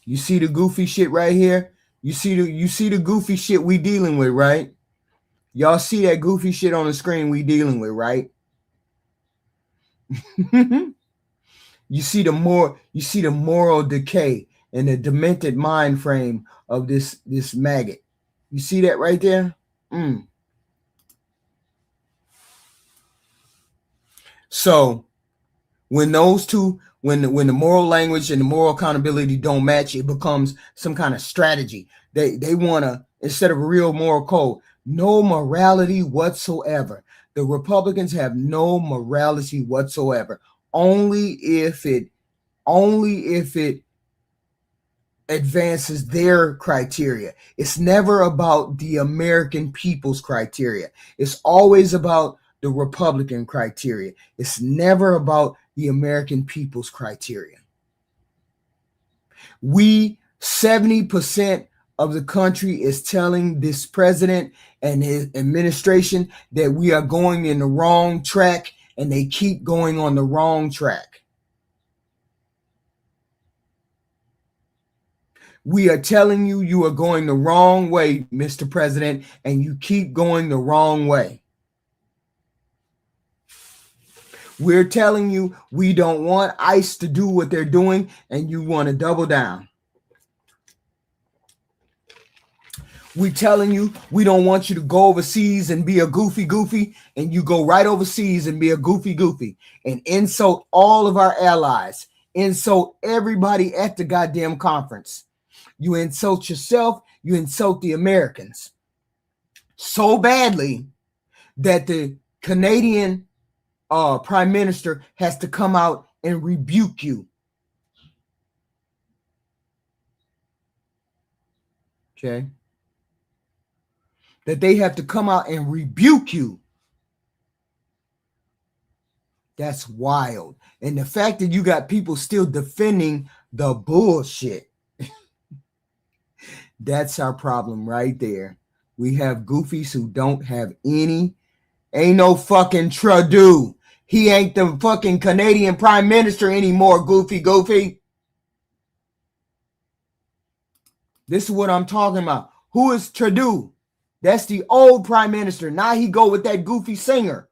You see the goofy shit right here? You see the goofy shit we dealing with, right? Y'all see that goofy shit on the screen we dealing with, right? You see the moral decay and the demented mind frame of this maggot. You see that right there? So when those two, when the moral language and the moral accountability don't match, it becomes some kind of strategy. They want to, instead of a real moral code, no morality whatsoever. The Republicans have no morality whatsoever. Only if it advances their criteria. It's never about the American people's criteria. It's always about the Republican criteria. It's never about the American people's criteria. 70% of the country is telling this president and his administration that we are going in the wrong track, and they keep going on the wrong track. We are telling you, you are going the wrong way, Mr. President, and you keep going the wrong way. We're telling you we don't want ICE to do what they're doing, and you want to double down. We're telling you we don't want you to go overseas and be a goofy, and you go right overseas and be a goofy, and insult all of our allies, insult everybody at the goddamn conference. You insult yourself, you insult the Americans so badly that the Canadian Prime Minister has to come out and rebuke you. Okay? That they have to come out and rebuke you. That's wild. And the fact that you got people still defending the bullshit. That's our problem right there. We have goofies who don't have ain't no fucking Trudeau. He ain't the fucking Canadian Prime Minister anymore, goofy. This is what I'm talking about. Who is Trudeau? That's the old Prime Minister. Now he go with that goofy singer.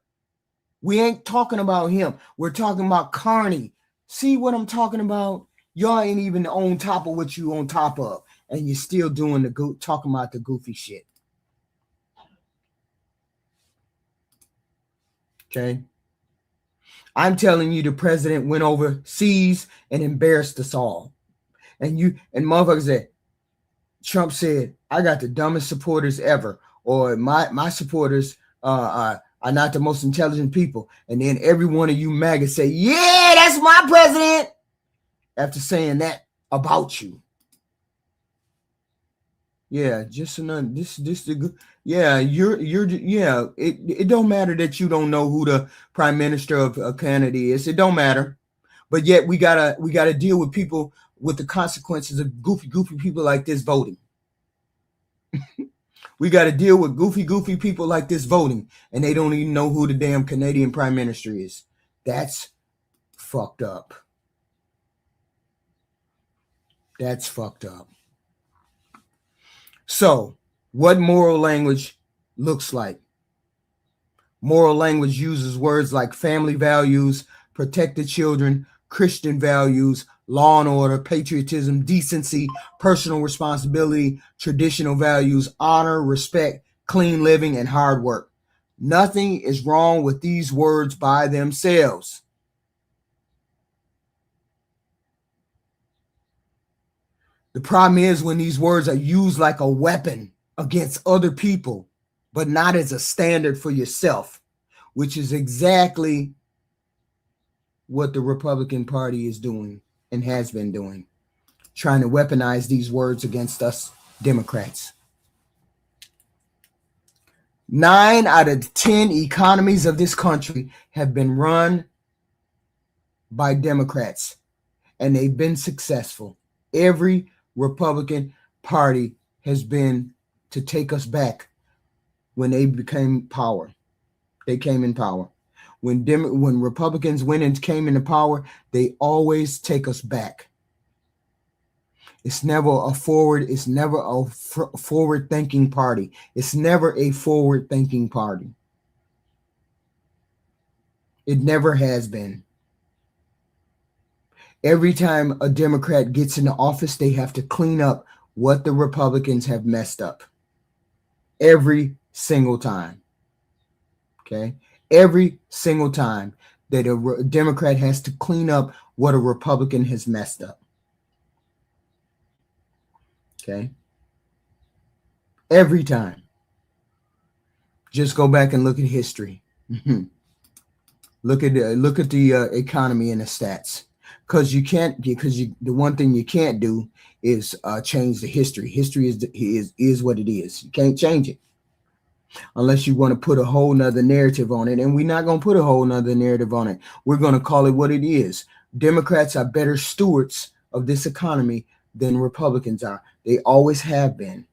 We ain't talking about him. We're talking about Carney. See what I'm talking about? Y'all ain't even on top of what you on top of. And you're still doing talking about the goofy shit. Okay? I'm telling you, the president went overseas and embarrassed us all. And motherfuckers said, Trump said, I got the dumbest supporters ever. Or my supporters are not the most intelligent people. And then every one of you maggots say, yeah, that's my president. After saying that about you. Yeah, just another it don't matter that you don't know who the Prime Minister of Canada is. It don't matter. But yet we gotta deal with people with the consequences of goofy people like this voting. We got to deal with goofy people like this voting, and they don't even know who the damn Canadian Prime Minister is. That's fucked up. That's fucked up. So, what moral language looks like? Moral language uses words like family values, protect the children, Christian values, law and order, patriotism, decency, personal responsibility, traditional values, honor, respect, clean living, and hard work. Nothing is wrong with these words by themselves. The problem is when these words are used like a weapon against other people, but not as a standard for yourself, which is exactly what the Republican Party is doing and has been doing, trying to weaponize these words against us Democrats. 9 out of 10 economies of this country have been run by Democrats, and they've been successful. Every Republican Party has been to take us back when they became power. They came in power. When Republicans went and came into power, they always take us back. It's never a forward-thinking party. It's never a forward-thinking party. It never has been. Every time a Democrat gets into office, they have to clean up what the Republicans have messed up. Every single time. Okay? Every single time that a Democrat has to clean up what a Republican has messed up. Okay? Every time. Just go back and look at history. Look at the economy and the stats. The one thing you can't do is change the history. History is what it is. You can't change it unless you want to put a whole nother narrative on it. And we're not going to put a whole nother narrative on it. We're going to call it what it is. Democrats are better stewards of this economy than Republicans are. They always have been.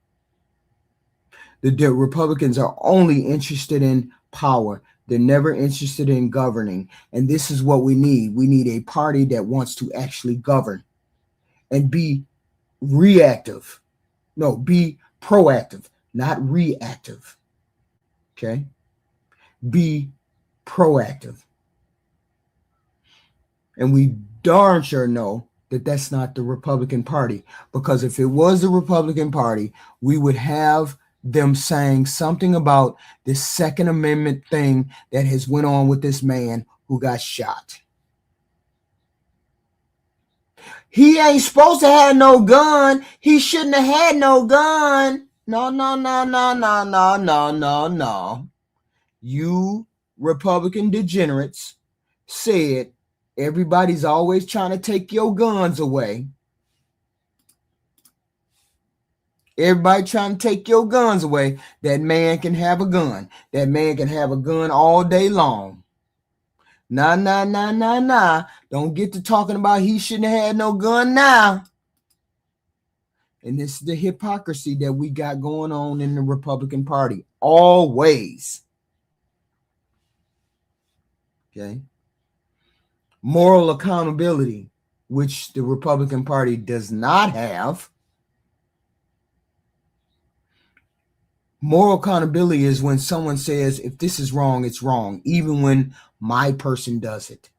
The Republicans are only interested in power. They're never interested in governing. And this is what we need. We need a party that wants to actually govern and be reactive. No, be proactive, not reactive. Okay? Be proactive. And we darn sure know that that's not the Republican Party, because if it was the Republican Party, we would have them saying something about this Second Amendment thing that has went on with this man who got shot. He ain't supposed to have no gun. He shouldn't have had no gun. No. You Republican degenerates said everybody's always trying to take your guns away. Everybody trying to take your guns away. That man can have a gun. That man can have a gun all day long. Nah. Don't get to talking about he shouldn't have had no gun now. And this is the hypocrisy that we got going on in the Republican Party. Always. Okay. Moral accountability, which the Republican Party does not have. Moral accountability is when someone says, if this is wrong, it's wrong, even when my person does it.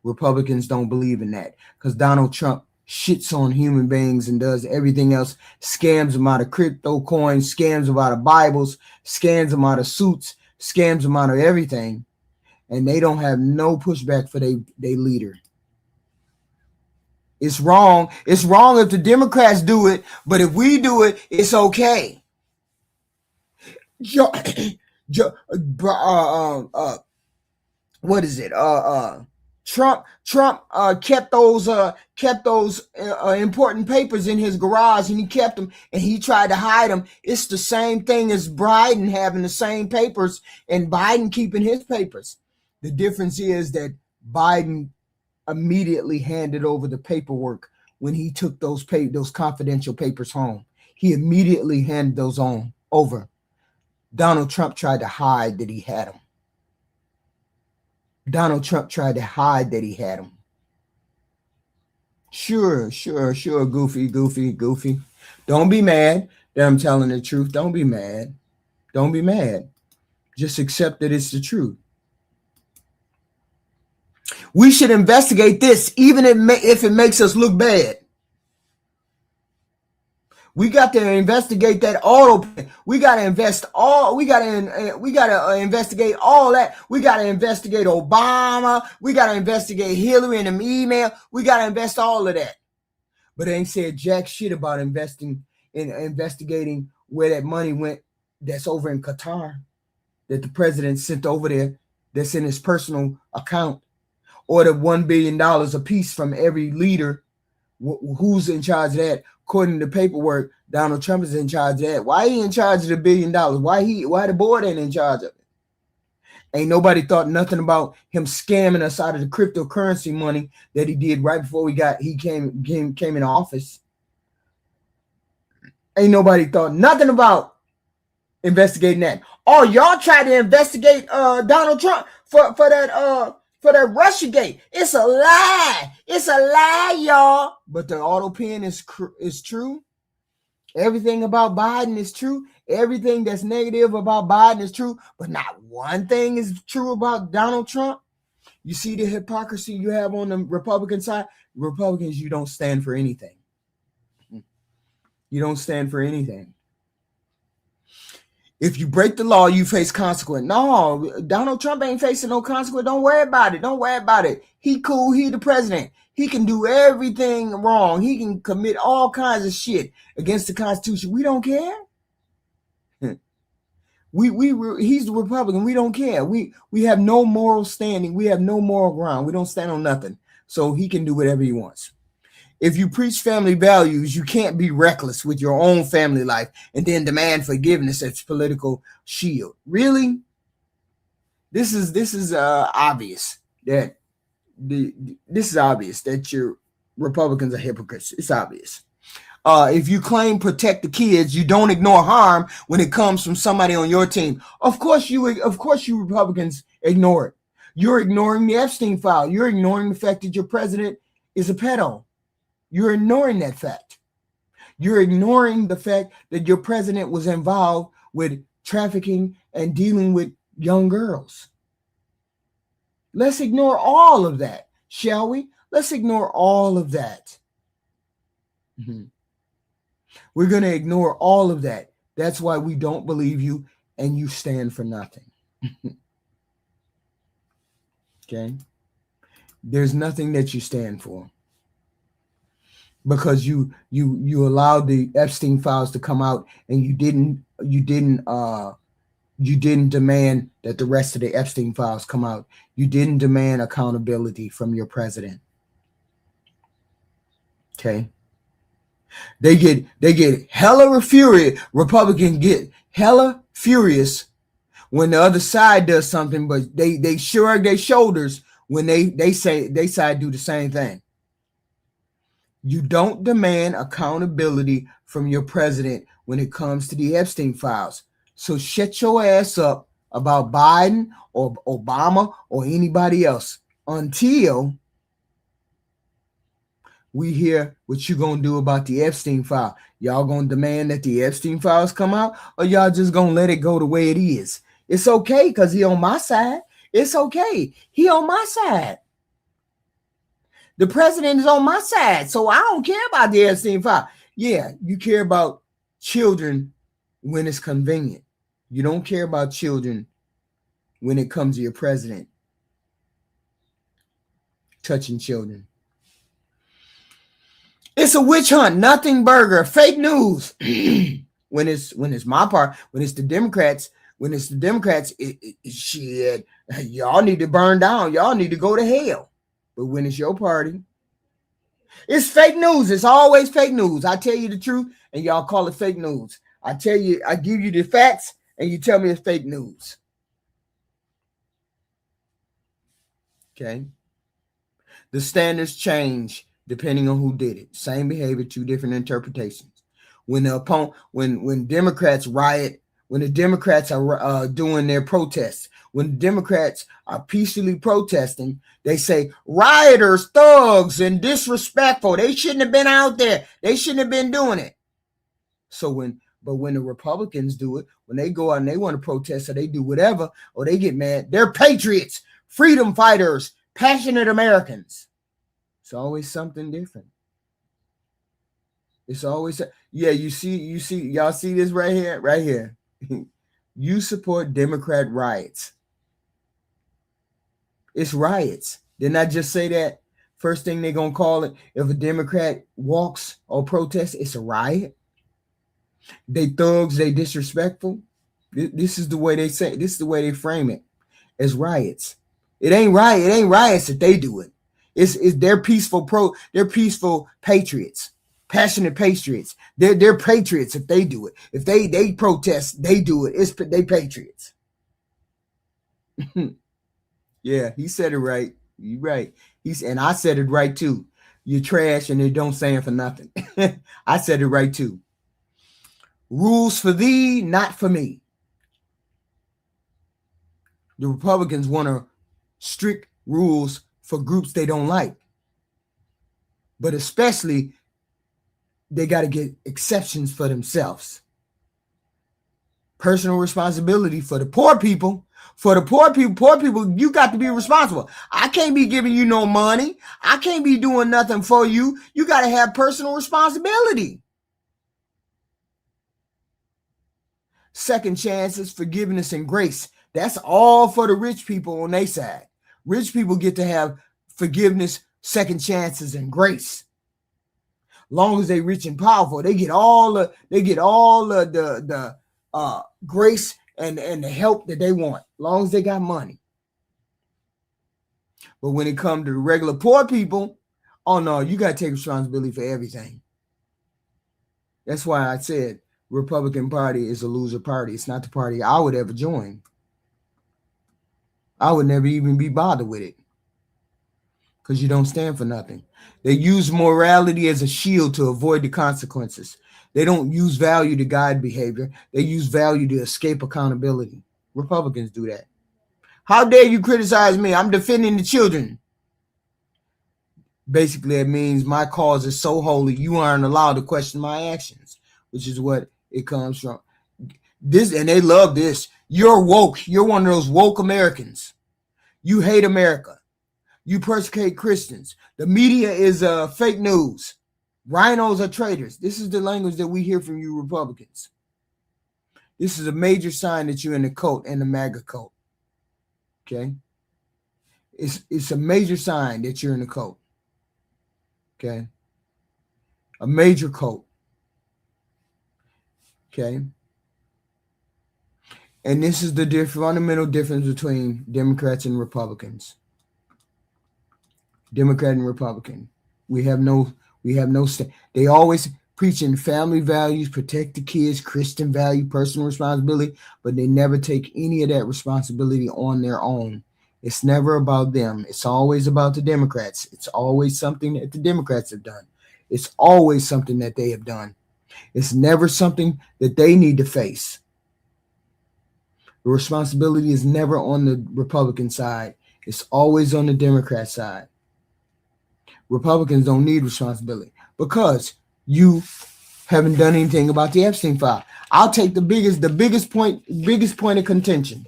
Republicans don't believe in that because Donald Trump shits on human beings and does everything else, scams them out of crypto coins, scams them out of Bibles, scams them out of suits, scams them out of everything. And they don't have no pushback for their leader. It's wrong. It's wrong if the Democrats do it, but if we do it, it's okay. What is it? Trump kept those important papers in his garage, and he kept them, and he tried to hide them. It's the same thing as Biden having the same papers and Biden keeping his papers. The difference is that Biden immediately handed over the paperwork when he took those confidential papers home. He immediately handed those over. Donald Trump tried to hide that he had them. Donald Trump tried to hide that he had them. Sure, goofy. Don't be mad that I'm telling the truth. Don't be mad. Just accept that it's the truth. We should investigate this, even if it makes us look bad. We got to investigate that auto. We got to investigate all that. We got to investigate Obama. We got to investigate Hillary and them email. We got to invest all of that. But they ain't said jack shit about investigating where that money went. That's over in Qatar, that the president sent over there. That's in his personal account, or the $1 billion a piece from every leader. Who's in charge of that? According to the paperwork, Donald Trump is in charge of that. Why he in charge of the $1 billion? Why the board ain't in charge of it? Ain't nobody thought nothing about him scamming us out of the cryptocurrency money that he did right before he came in office. Ain't nobody thought nothing about investigating that. Oh, y'all tried to investigate Donald Trump for that Russiagate. It's a lie. It's a lie, y'all. But the auto pen is true. Everything about Biden is true. Everything that's negative about Biden is true. But not one thing is true about Donald Trump. You see the hypocrisy you have on the Republican side? Republicans, you don't stand for anything. You don't stand for anything. If you break the law, you face consequence. No, Donald Trump ain't facing no consequence. Don't worry about it. Don't worry about it. He cool. He the president. He can do everything wrong. He can commit all kinds of shit against the Constitution. We don't care. He's the Republican. We don't care. We have no moral standing. We have no moral ground. We don't stand on nothing. So he can do whatever he wants. If you preach family values, you can't be reckless with your own family life and then demand forgiveness as political shield. Really? This is obvious that this is obvious that your Republicans are hypocrites. It's obvious. If you claim protect the kids, you don't ignore harm when it comes from somebody on your team. Of course you Republicans ignore it. You're ignoring the Epstein file. You're ignoring the fact that your president is a pedo. You're ignoring that fact. You're ignoring the fact that your president was involved with trafficking and dealing with young girls. Let's ignore all of that, shall we? Let's ignore all of that. Mm-hmm. We're going to ignore all of that. That's why we don't believe you and you stand for nothing. Okay? There's nothing that you stand for. Because you allowed the Epstein files to come out and you didn't demand that the rest of the Epstein files come out. You didn't demand accountability from your president. Okay. They get hella furious. Republicans get hella furious when the other side does something, but they shrug their shoulders when they say they side do the same thing. You don't demand accountability from your president when it comes to the Epstein files. So shut your ass up about Biden or Obama or anybody else until we hear what you gonna do about the Epstein file. Y'all gonna demand that the Epstein files come out, or y'all just gonna let it go the way it is? It's okay because he on my side. It's okay. He on my side. The president is on my side, so I don't care about the Epstein file. Yeah, you care about children when it's convenient. You don't care about children when it comes to your president touching children. It's a witch hunt, nothing burger, fake news. when it's my part, when it's the Democrats, shit, y'all need to burn down. Y'all need to go to hell. But when it's your party, it's fake news. It's always fake news. I tell you the truth, and y'all call it fake news. I give you the facts, and you tell me it's fake news. Okay? The standards change depending on who did it. Same behavior, two different interpretations. When Democrats riot, when the Democrats are doing their protests, when the Democrats are peacefully protesting, they say rioters, thugs, and disrespectful. They shouldn't have been out there. They shouldn't have been doing it. But when the Republicans do it, when they go out and they want to protest or they do whatever, or they get mad, they're patriots, freedom fighters, passionate Americans. It's always something different. It's always, you see, y'all see this right here. You support Democrat riots. It's riots. Didn't I just say that? First thing they're going to call it, if a Democrat walks or protests, it's a riot. They thugs, they disrespectful. This is the way they say, this is the way they frame it, as riots. It ain't riots if they do it. It's they're peaceful patriots. Passionate patriots. They're patriots if they do it. If they protest, they do it. They patriots. Yeah, he said it right. You're right. And I said it right too. You're trash and they don't stand for nothing. I said it right too. Rules for thee, not for me. The Republicans want strict rules for groups they don't like. But especially, they got to get exceptions for themselves. Personal responsibility for the poor people. For the poor people, you got to be responsible. I can't be giving you no money. I can't be doing nothing for you. You got to have personal responsibility. Second chances, forgiveness, and grace. That's all for the rich people on their side. Rich people get to have forgiveness, second chances, and grace. Long as they rich and powerful, they get all the grace and the help that they want, long as they got money. But when it comes to the regular poor people, oh no, you got to take responsibility for everything. That's why I said Republican Party is a loser party. It's not the party I would ever join. I would never even be bothered with it because you don't stand for nothing. They use morality as a shield to avoid the consequences. They don't use value to guide behavior. They use value to escape accountability. Republicans do that. How dare you criticize me? I'm defending the children. Basically, it means my cause is so holy, you aren't allowed to question my actions, which is what it comes from. This, and they love this. You're woke. You're one of those woke Americans. You hate America. You persecute Christians. The media is fake news. Rhinos are traitors. This is the language that we hear from you Republicans. This is a major sign that you're in the cult and the MAGA cult. Okay? It's a major sign that you're in the cult. Okay? A major cult. Okay? And this is the fundamental difference between Democrats and Republicans. Democrat and Republican. We have no they always preaching family values, protect the kids, Christian value, personal responsibility, but they never take any of that responsibility on their own. It's never about them. It's always about the Democrats. It's always something that the Democrats have done. It's always something that they have done. It's never something that they need to face. The responsibility is never on the Republican side. It's always on the Democrat side. Republicans don't need responsibility because you haven't done anything about the Epstein file. I'll take the biggest point of contention.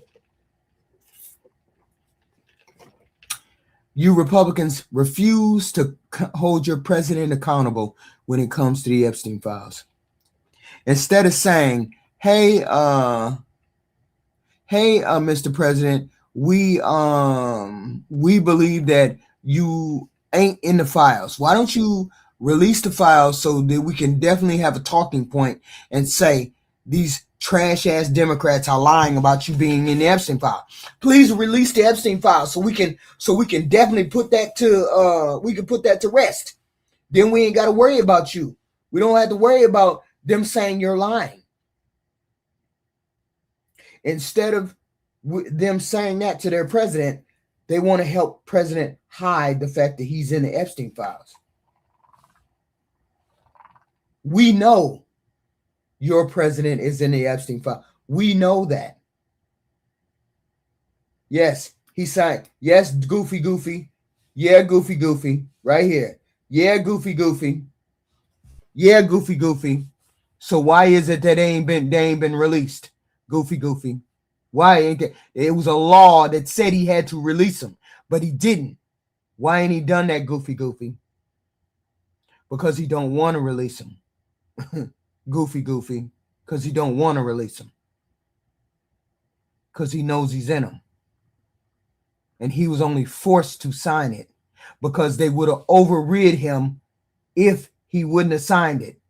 You Republicans refuse to hold your president accountable when it comes to the Epstein files. Instead of saying, hey, Mr. President, we believe that you ain't in the files. Why don't you release the files so that we can definitely have a talking point and say these trash ass Democrats are lying about you being in the Epstein file. Please release the Epstein file so we can definitely put that to rest. Then we ain't got to worry about you. We don't have to worry about them saying you're lying. Instead of them saying that to their president, they want to help president hide the fact that he's in the Epstein files. We know your president is in the Epstein file. We know that. Yes, he signed. Yes, Goofy. Yeah, Goofy. Right here. Yeah, Goofy. Yeah, Goofy. So why is it that they ain't been released? Goofy. Why ain't that? It was a law that said he had to release him, but he didn't. Why ain't he done that, Goofy? Because he don't want to release him. Goofy, because he don't want to release him. Because he knows he's in him. And he was only forced to sign it because they would have overrid him if he wouldn't have signed it.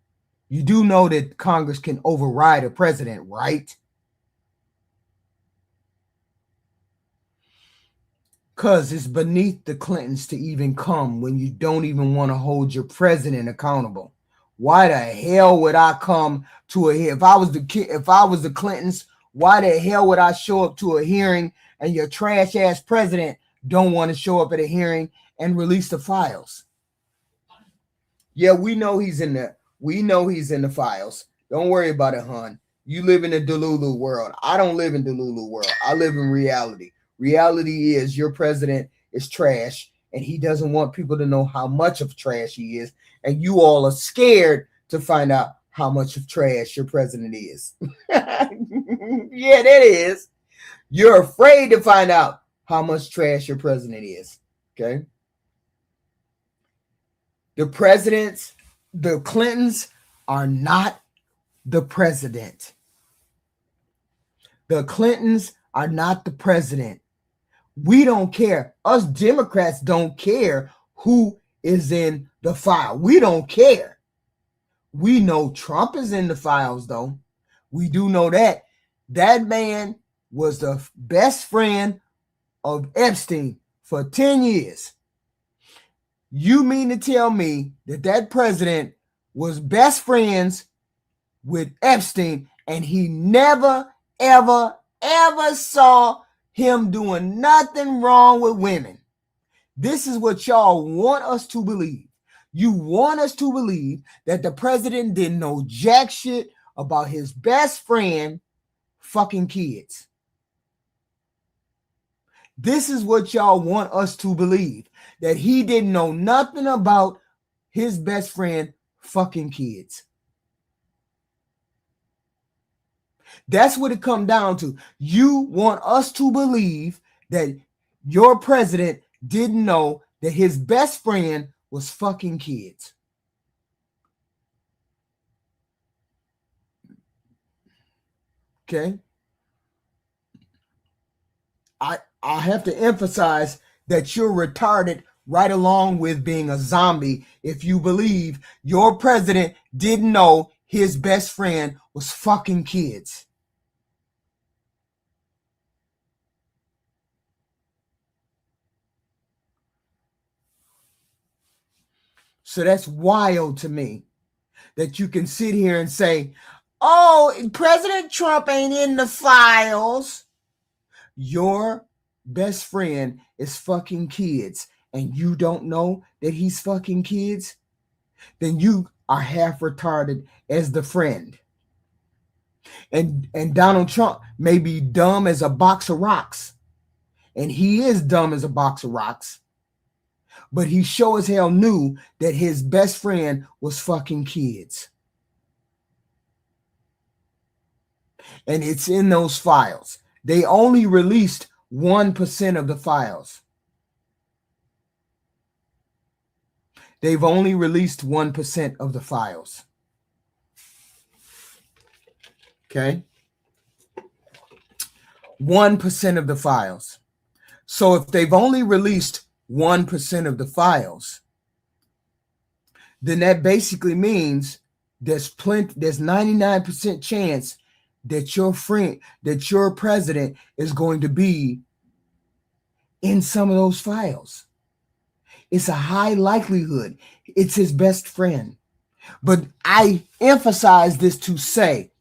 You do know that Congress can override a president, right? Because it's beneath the Clintons to even come when you don't even want to hold your president accountable. why the hell would I come to a hearing? If I was the Clintons, why the hell would I show up to a hearing and your trash ass president don't want to show up at a hearing and release the files? Yeah, we know he's in there. We know he's in the files. Don't worry about it, hon. You live in a Delulu world. I don't live in Delulu world. I live in reality. Reality is your president is trash, and he doesn't want people to know how much of trash he is. And you all are scared to find out how much of trash your president is. Yeah, that is. You're afraid to find out how much trash your president is. Okay. The Clintons are not the president. The Clintons are not the president. We don't care. Us Democrats don't care who is in the file. We don't care. We know Trump is in the files, though. We do know that. That man was the best friend of Epstein for 10 years. You mean to tell me that president was best friends with Epstein and he never, ever, ever saw him doing nothing wrong with women? This is what y'all want us to believe. You want us to believe that the president didn't know jack shit about his best friend fucking kids. This is what y'all want us to believe, that he didn't know nothing about his best friend fucking kids. That's what it comes down to. You want us to believe that your president didn't know that his best friend was fucking kids. Okay? I have to emphasize that you're retarded right along with being a zombie if you believe your president didn't know his best friend was fucking kids. So that's wild to me that you can sit here and say, oh, President Trump ain't in the files. Your best friend is fucking kids and you don't know that he's fucking kids, then you are half retarded as the friend. And Donald Trump may be dumb as a box of rocks, and he is dumb as a box of rocks, but he sure as hell knew that his best friend was fucking kids. And it's in those files. They only released 1% of the files. They've only released 1% of the files. Okay? 1% of the files. So if they've only released 1% of the files, then that basically means there's 99% chance that your president is going to be in some of those files. It's a high likelihood. It's his best friend. But I emphasize this to say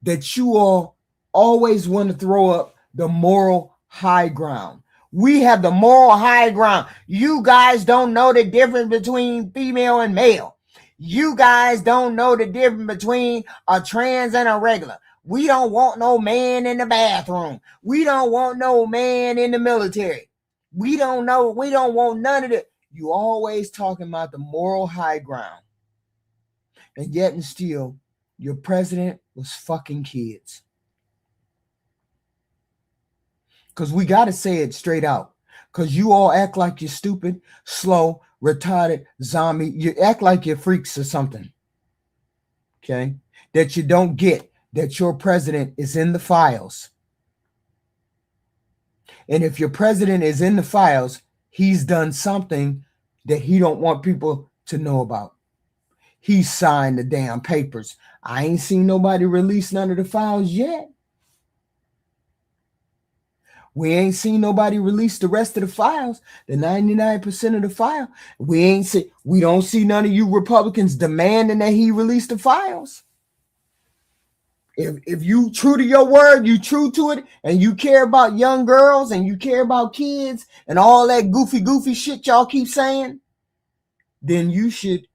that you all always want to throw up the moral high ground. We have the moral high ground. You guys don't know the difference between female and male. You guys don't know the difference between a trans and a regular. We don't want no man in the bathroom. We don't want no man in the military. We don't want none of it. You always talking about the moral high ground. And yet and still, your president was fucking kids. Because we got to say it straight out. Because you all act like you're stupid, slow, retarded, zombie. You act like you're freaks or something. Okay? That you don't get that your president is in the files. And if your president is in the files, he's done something that he don't want people to know about. He signed the damn papers. I ain't seen nobody release none of the files yet. We ain't seen nobody release the rest of the files, the 99% of the file. We don't see none of you Republicans demanding that he release the files. If you true to your word, you true to it, and you care about young girls and you care about kids and all that goofy shit y'all keep saying, then you should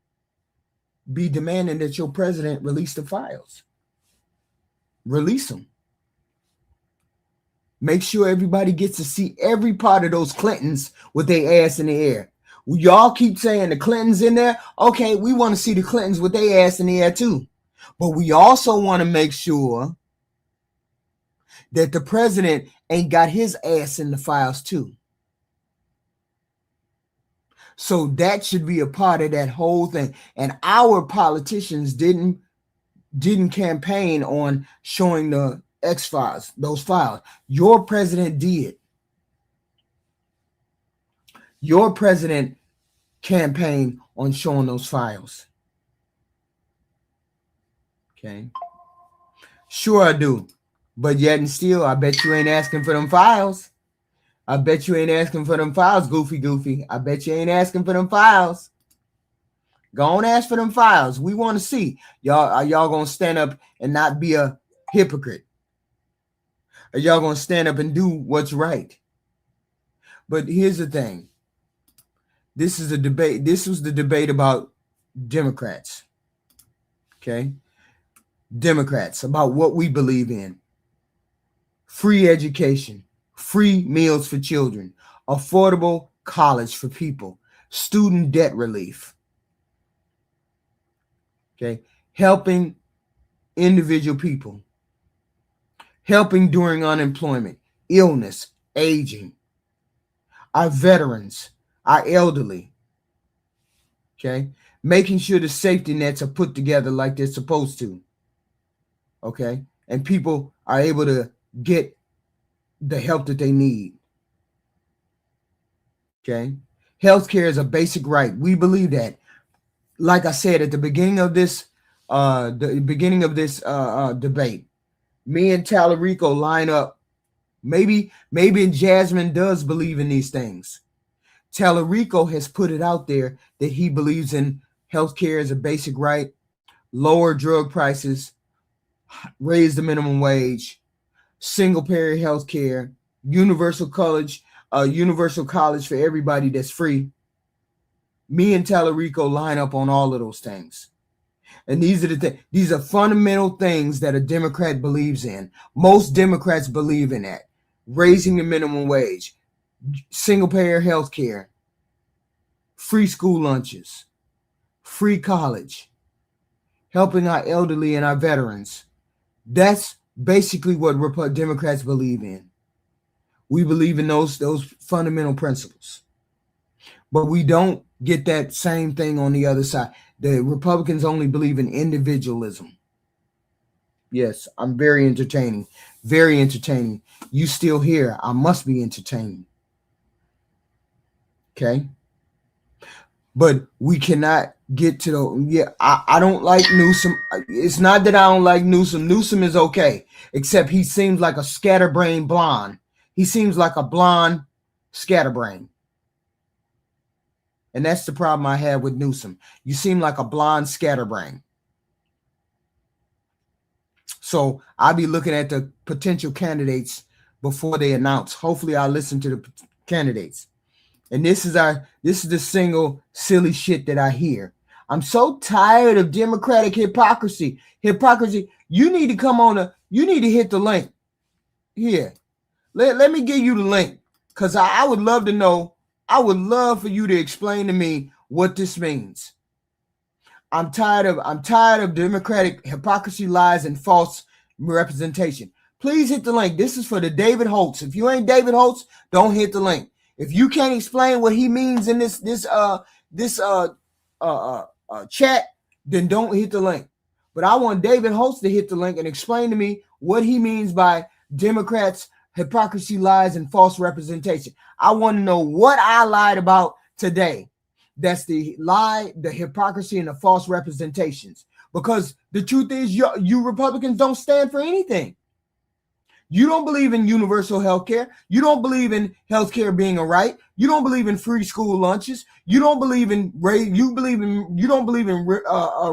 be demanding that your president release the files. Release them. Make sure everybody gets to see every part of those Clintons with their ass in the air. Y'all keep saying the Clintons in there. Okay, we want to see the Clintons with their ass in the air too. But we also want to make sure that the president ain't got his ass in the files too. So that should be a part of that whole thing. And our politicians didn't campaign on showing the X-Files, those files. Your president did. Your president campaigned on showing those files. Okay. Sure I do. But yet and still, I bet you ain't asking for them files. I bet you ain't asking for them files, goofy. I bet you ain't asking for them files. Go on, ask for them files. We want to see. Are y'all going to stand up and not be a hypocrite? Are y'all going to stand up and do what's right? But here's the thing. This is a debate. This was the debate about Democrats. Okay? Democrats, about what we believe in. Free education, free meals for children, affordable college for people, student debt relief. Okay? Helping individual people. Helping during unemployment, illness, aging. Our veterans, our elderly. Okay? Making sure the safety nets are put together like they're supposed to. Okay? And people are able to get the help that they need. Okay? Healthcare is a basic right. We believe that. Like I said at the beginning of this debate, me and Tallarico line up. Maybe Jasmine does believe in these things. Tallarico has put it out there that he believes in healthcare as a basic right, lower drug prices, raise the minimum wage, single-payer healthcare, universal college for everybody that's free. Me and Tallarico line up on all of those things. And these are fundamental things that a Democrat believes in. Most Democrats believe in that. Raising the minimum wage, single-payer health care, free school lunches, free college, helping our elderly and our veterans. That's basically what Democrats believe in. We believe in those fundamental principles. But we don't get that same thing on the other side. The Republicans only believe in individualism. Yes, I'm very entertaining. Very entertaining. You still here. I must be entertaining. Okay? But we cannot get to the... I don't like Newsom. It's not that I don't like Newsom. Newsom is okay. Except he seems like a scatterbrain blonde. He seems like a blonde scatterbrain. And that's the problem I have with Newsom. You seem like a blonde scatterbrain. So I'll be looking at the potential candidates before they announce. Hopefully I'll listen to the candidates. And this is the single silly shit that I hear. I'm so tired of Democratic hypocrisy. You need to come on you need to hit the link. Here. Let me give you the link. Because I would love to know. I would love for you to explain to me what this means. I'm tired of Democratic hypocrisy, lies, and false representation. Please hit the link. This is for the David Holtz. If you ain't David Holtz, don't hit the link. If you can't explain what he means in this chat, then don't hit the link. But I want David Holtz to hit the link and explain to me what he means by Democrats' hypocrisy, lies, and false representation. I want to know what I lied about today. That's the lie, the hypocrisy, and the false representations. Because the truth is, you Republicans don't stand for anything. You don't believe in universal health care. You don't believe in health care being a right. You don't believe in free school lunches. You don't believe in you don't believe in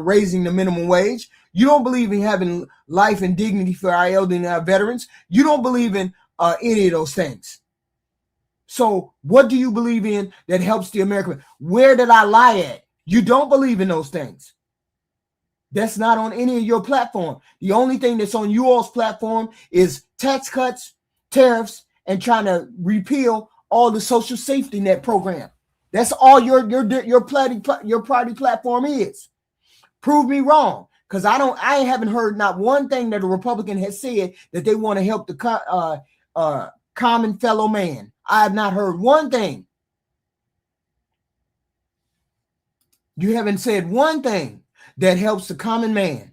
raising the minimum wage. You don't believe in having life and dignity for our elderly and our veterans. You don't believe in any of those things. So what do you believe in that helps the American? Where did I lie at? You don't believe in those things. That's not on any of your platform. The only thing that's on you all's platform is tax cuts, tariffs, and trying to repeal all the social safety net program. That's all your party platform is. Prove me wrong, because I haven't heard not one thing that a Republican has said that they want to help the common fellow man. I have not heard one thing. You haven't said one thing that helps the common man.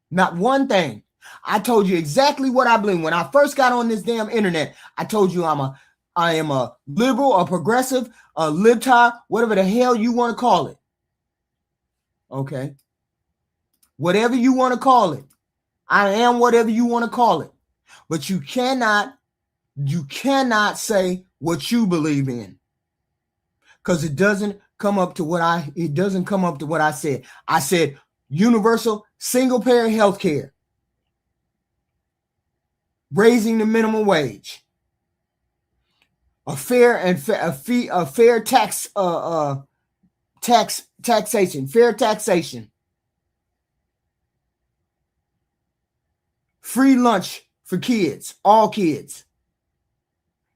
Not one thing. I told you exactly what I believe. When I first got on this damn internet, I told you I am a liberal, a progressive, a libtard, whatever the hell you want to call it. Okay. Whatever you want to call it. I am whatever you want to call it. But you cannot say what you believe in. Because it doesn't come up to what I said. I said universal single payer health care, raising the minimum wage, a fair taxation, free lunch for kids, all kids,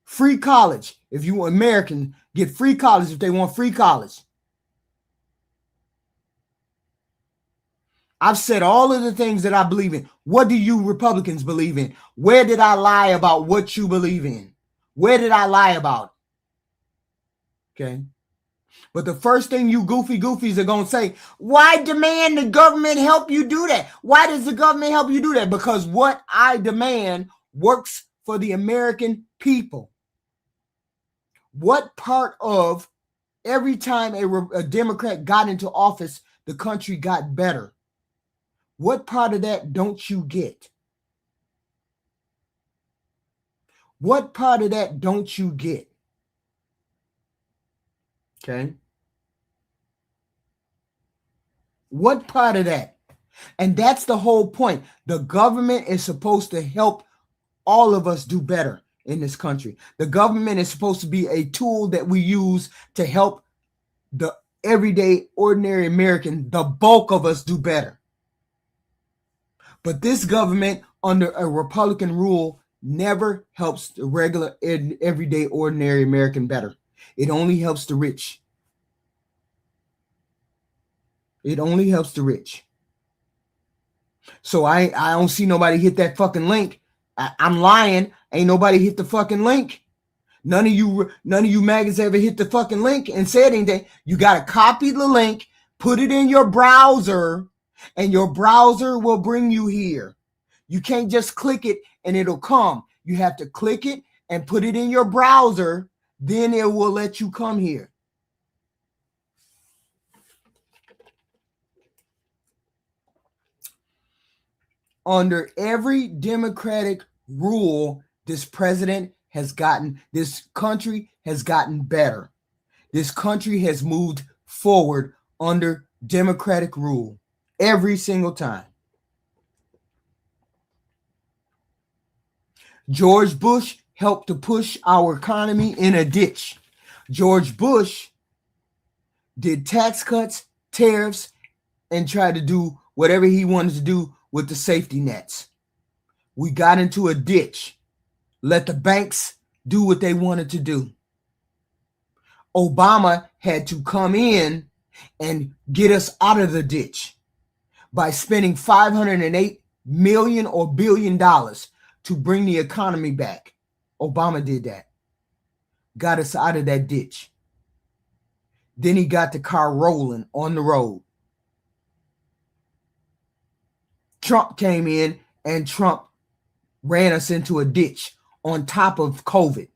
free college. If you want American, get free college if they want free college. I've said all of the things that I believe in. What do you Republicans believe in? Where did I lie about what you believe in? Where did I lie about it? Okay. But the first thing you goofies are going to say, why demand the government help you do that? Why does the government help you do that? Because what I demand works for the American people. What part of every time a Democrat got into office, the country got better? What part of that don't you get? What part of that don't you get? Okay. What part of that? And that's the whole point. The government is supposed to help all of us do better in this country. The government is supposed to be a tool that we use to help the everyday, ordinary American, the bulk of us, do better. But this government under a Republican rule never helps the regular, everyday, ordinary American better. It only helps the rich. It only helps the rich. So I don't see nobody hit that fucking link. I'm lying. Ain't nobody hit the fucking link. None of you maggots ever hit the fucking link and said anything. You got to copy the link, put it in your browser, and your browser will bring you here. You can't just click it and it'll come. You have to click it and put it in your browser. Then it will let you come here. Under every Democratic rule, this country has gotten better. This country has moved forward under Democratic rule every single time. George Bush helped to push our economy in a ditch. George Bush did tax cuts, tariffs, and tried to do whatever he wanted to do with the safety nets. We got into a ditch. Let the banks do what they wanted to do. Obama had to come in and get us out of the ditch by spending $508 million or $1 billion to bring the economy back. Obama did that. Got us out of that ditch. Then he got the car rolling on the road. Trump came in and Trump ran us into a ditch on top of COVID.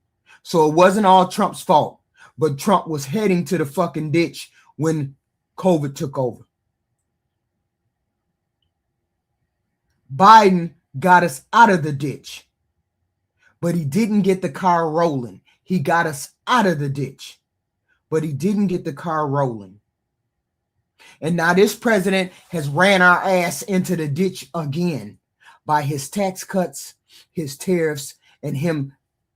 So it wasn't all Trump's fault, but Trump was heading to the fucking ditch when COVID took over. Biden got us out of the ditch. but he didn't get the car rolling. He got us out of the ditch, but he didn't get the car rolling. And now this president has ran our ass into the ditch again by his tax cuts, his tariffs, and him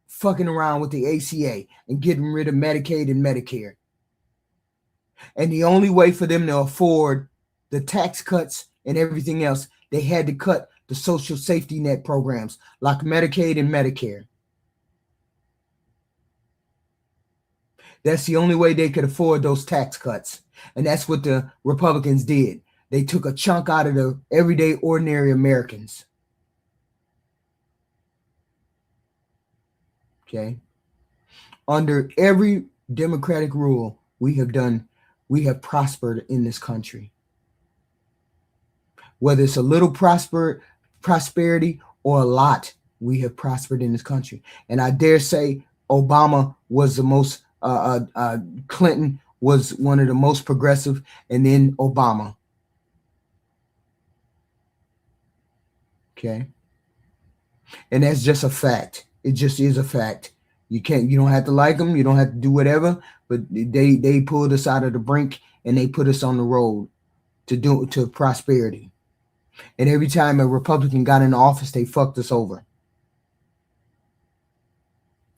fucking around with the ACA and getting rid of Medicaid and Medicare. And the only way for them to afford the tax cuts and everything else, they had to cut the social safety net programs like Medicaid and Medicare. That's the only way they could afford those tax cuts. And that's what the Republicans did. They took a chunk out of the everyday, ordinary Americans. Okay. Under every democratic rule we have prospered in this country. Whether it's a little prosperity or a lot, we have prospered in this country. And I dare say Obama was the most, Clinton was one of the most progressive, and then Obama. Okay. And that's just a fact. It just is a fact. You don't have to like them. You don't have to do whatever, but they pulled us out of the brink and they put us on the road to prosperity. And every time a Republican got in office, they fucked us over.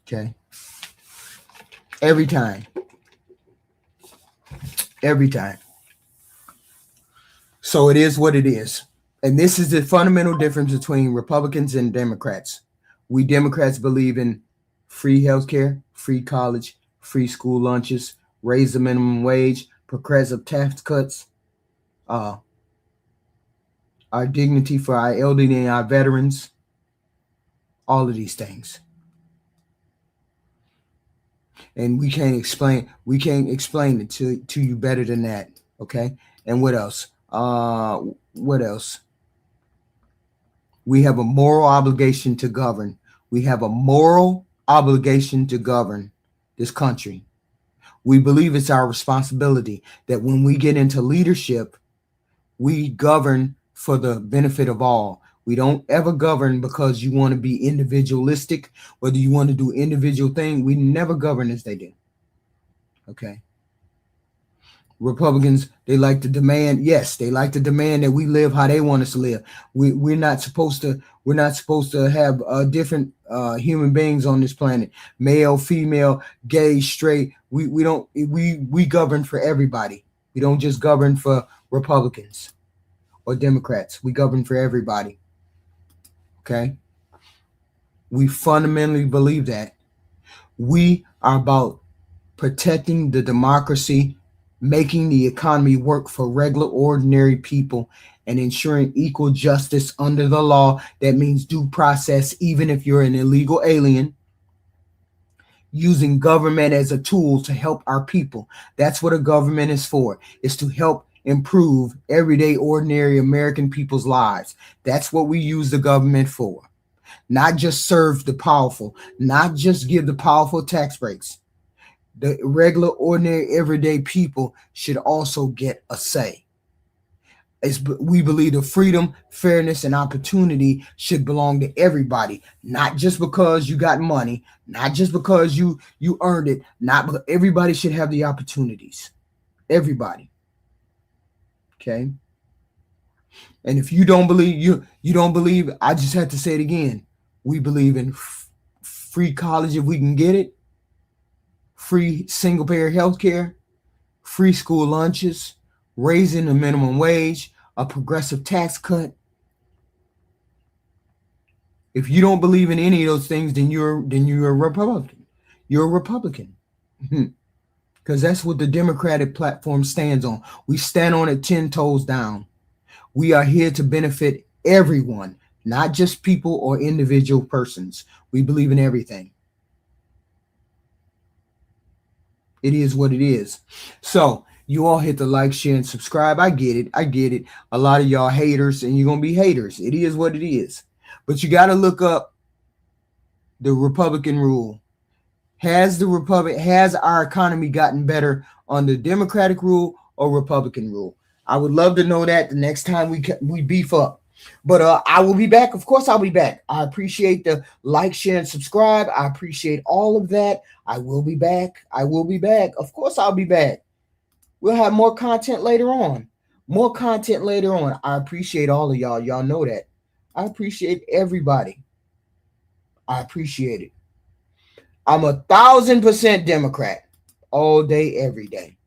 Okay. Every time. Every time. So it is what it is. And this is the fundamental difference between Republicans and Democrats. We Democrats believe in free healthcare, free college, free school lunches, raise the minimum wage, progressive tax cuts, our dignity for our elderly and our veterans, all of these things. And we can't explain it to you better than that. Okay. And what else? What else? We have a moral obligation to govern. We have a moral obligation to govern this country. We believe it's our responsibility that when we get into leadership, we govern for the benefit of all. We don't ever govern because you want to be individualistic, whether you want to do individual thing. We never govern as they do. Okay. Republicans, they like to demand, yes, they like to demand that we live how they want us to live. We're not supposed to have different human beings on this planet, male, female, gay, straight. We govern for everybody. We don't just govern for Republicans or Democrats. We govern for everybody. Okay. We fundamentally believe that. We are about protecting the democracy, making the economy work for regular, ordinary people, and ensuring equal justice under the law. That means due process, even if you're an illegal alien. Using government as a tool to help our people. That's what a government is for, is to help improve everyday, ordinary American people's lives. That's what we use the government for. Not just serve the powerful, not just give the powerful tax breaks. The regular, ordinary, everyday people should also get a say. We believe the freedom, fairness, and opportunity should belong to everybody, not just because you got money, not just because you earned it, not because everybody should have the opportunities. Everybody. Okay. And if you don't believe, you don't believe, I just have to say it again. We believe in free college if we can get it, free single payer health care, free school lunches, raising the minimum wage, a progressive tax cut. If you don't believe in any of those things, then you're a Republican. You're a Republican. Because that's what the Democratic platform stands on. We stand on it 10 toes down. We are here to benefit everyone, not just people or individual persons. We believe in everything. It is what it is. So you all hit the like, share, and subscribe. I get it. A lot of y'all haters, and you're going to be haters. It is what it is. But you got to look up the Republican rule. Has our economy gotten better under Democratic rule or Republican rule? I would love to know that the next time we beef up. But I will be back. Of course, I'll be back. I appreciate the like, share, and subscribe. I appreciate all of that. I will be back. I will be back. Of course, I'll be back. We'll have more content later on. More content later on. I appreciate all of y'all. Y'all know that. I appreciate everybody. I appreciate it. I'm 1,000% Democrat all day, every day.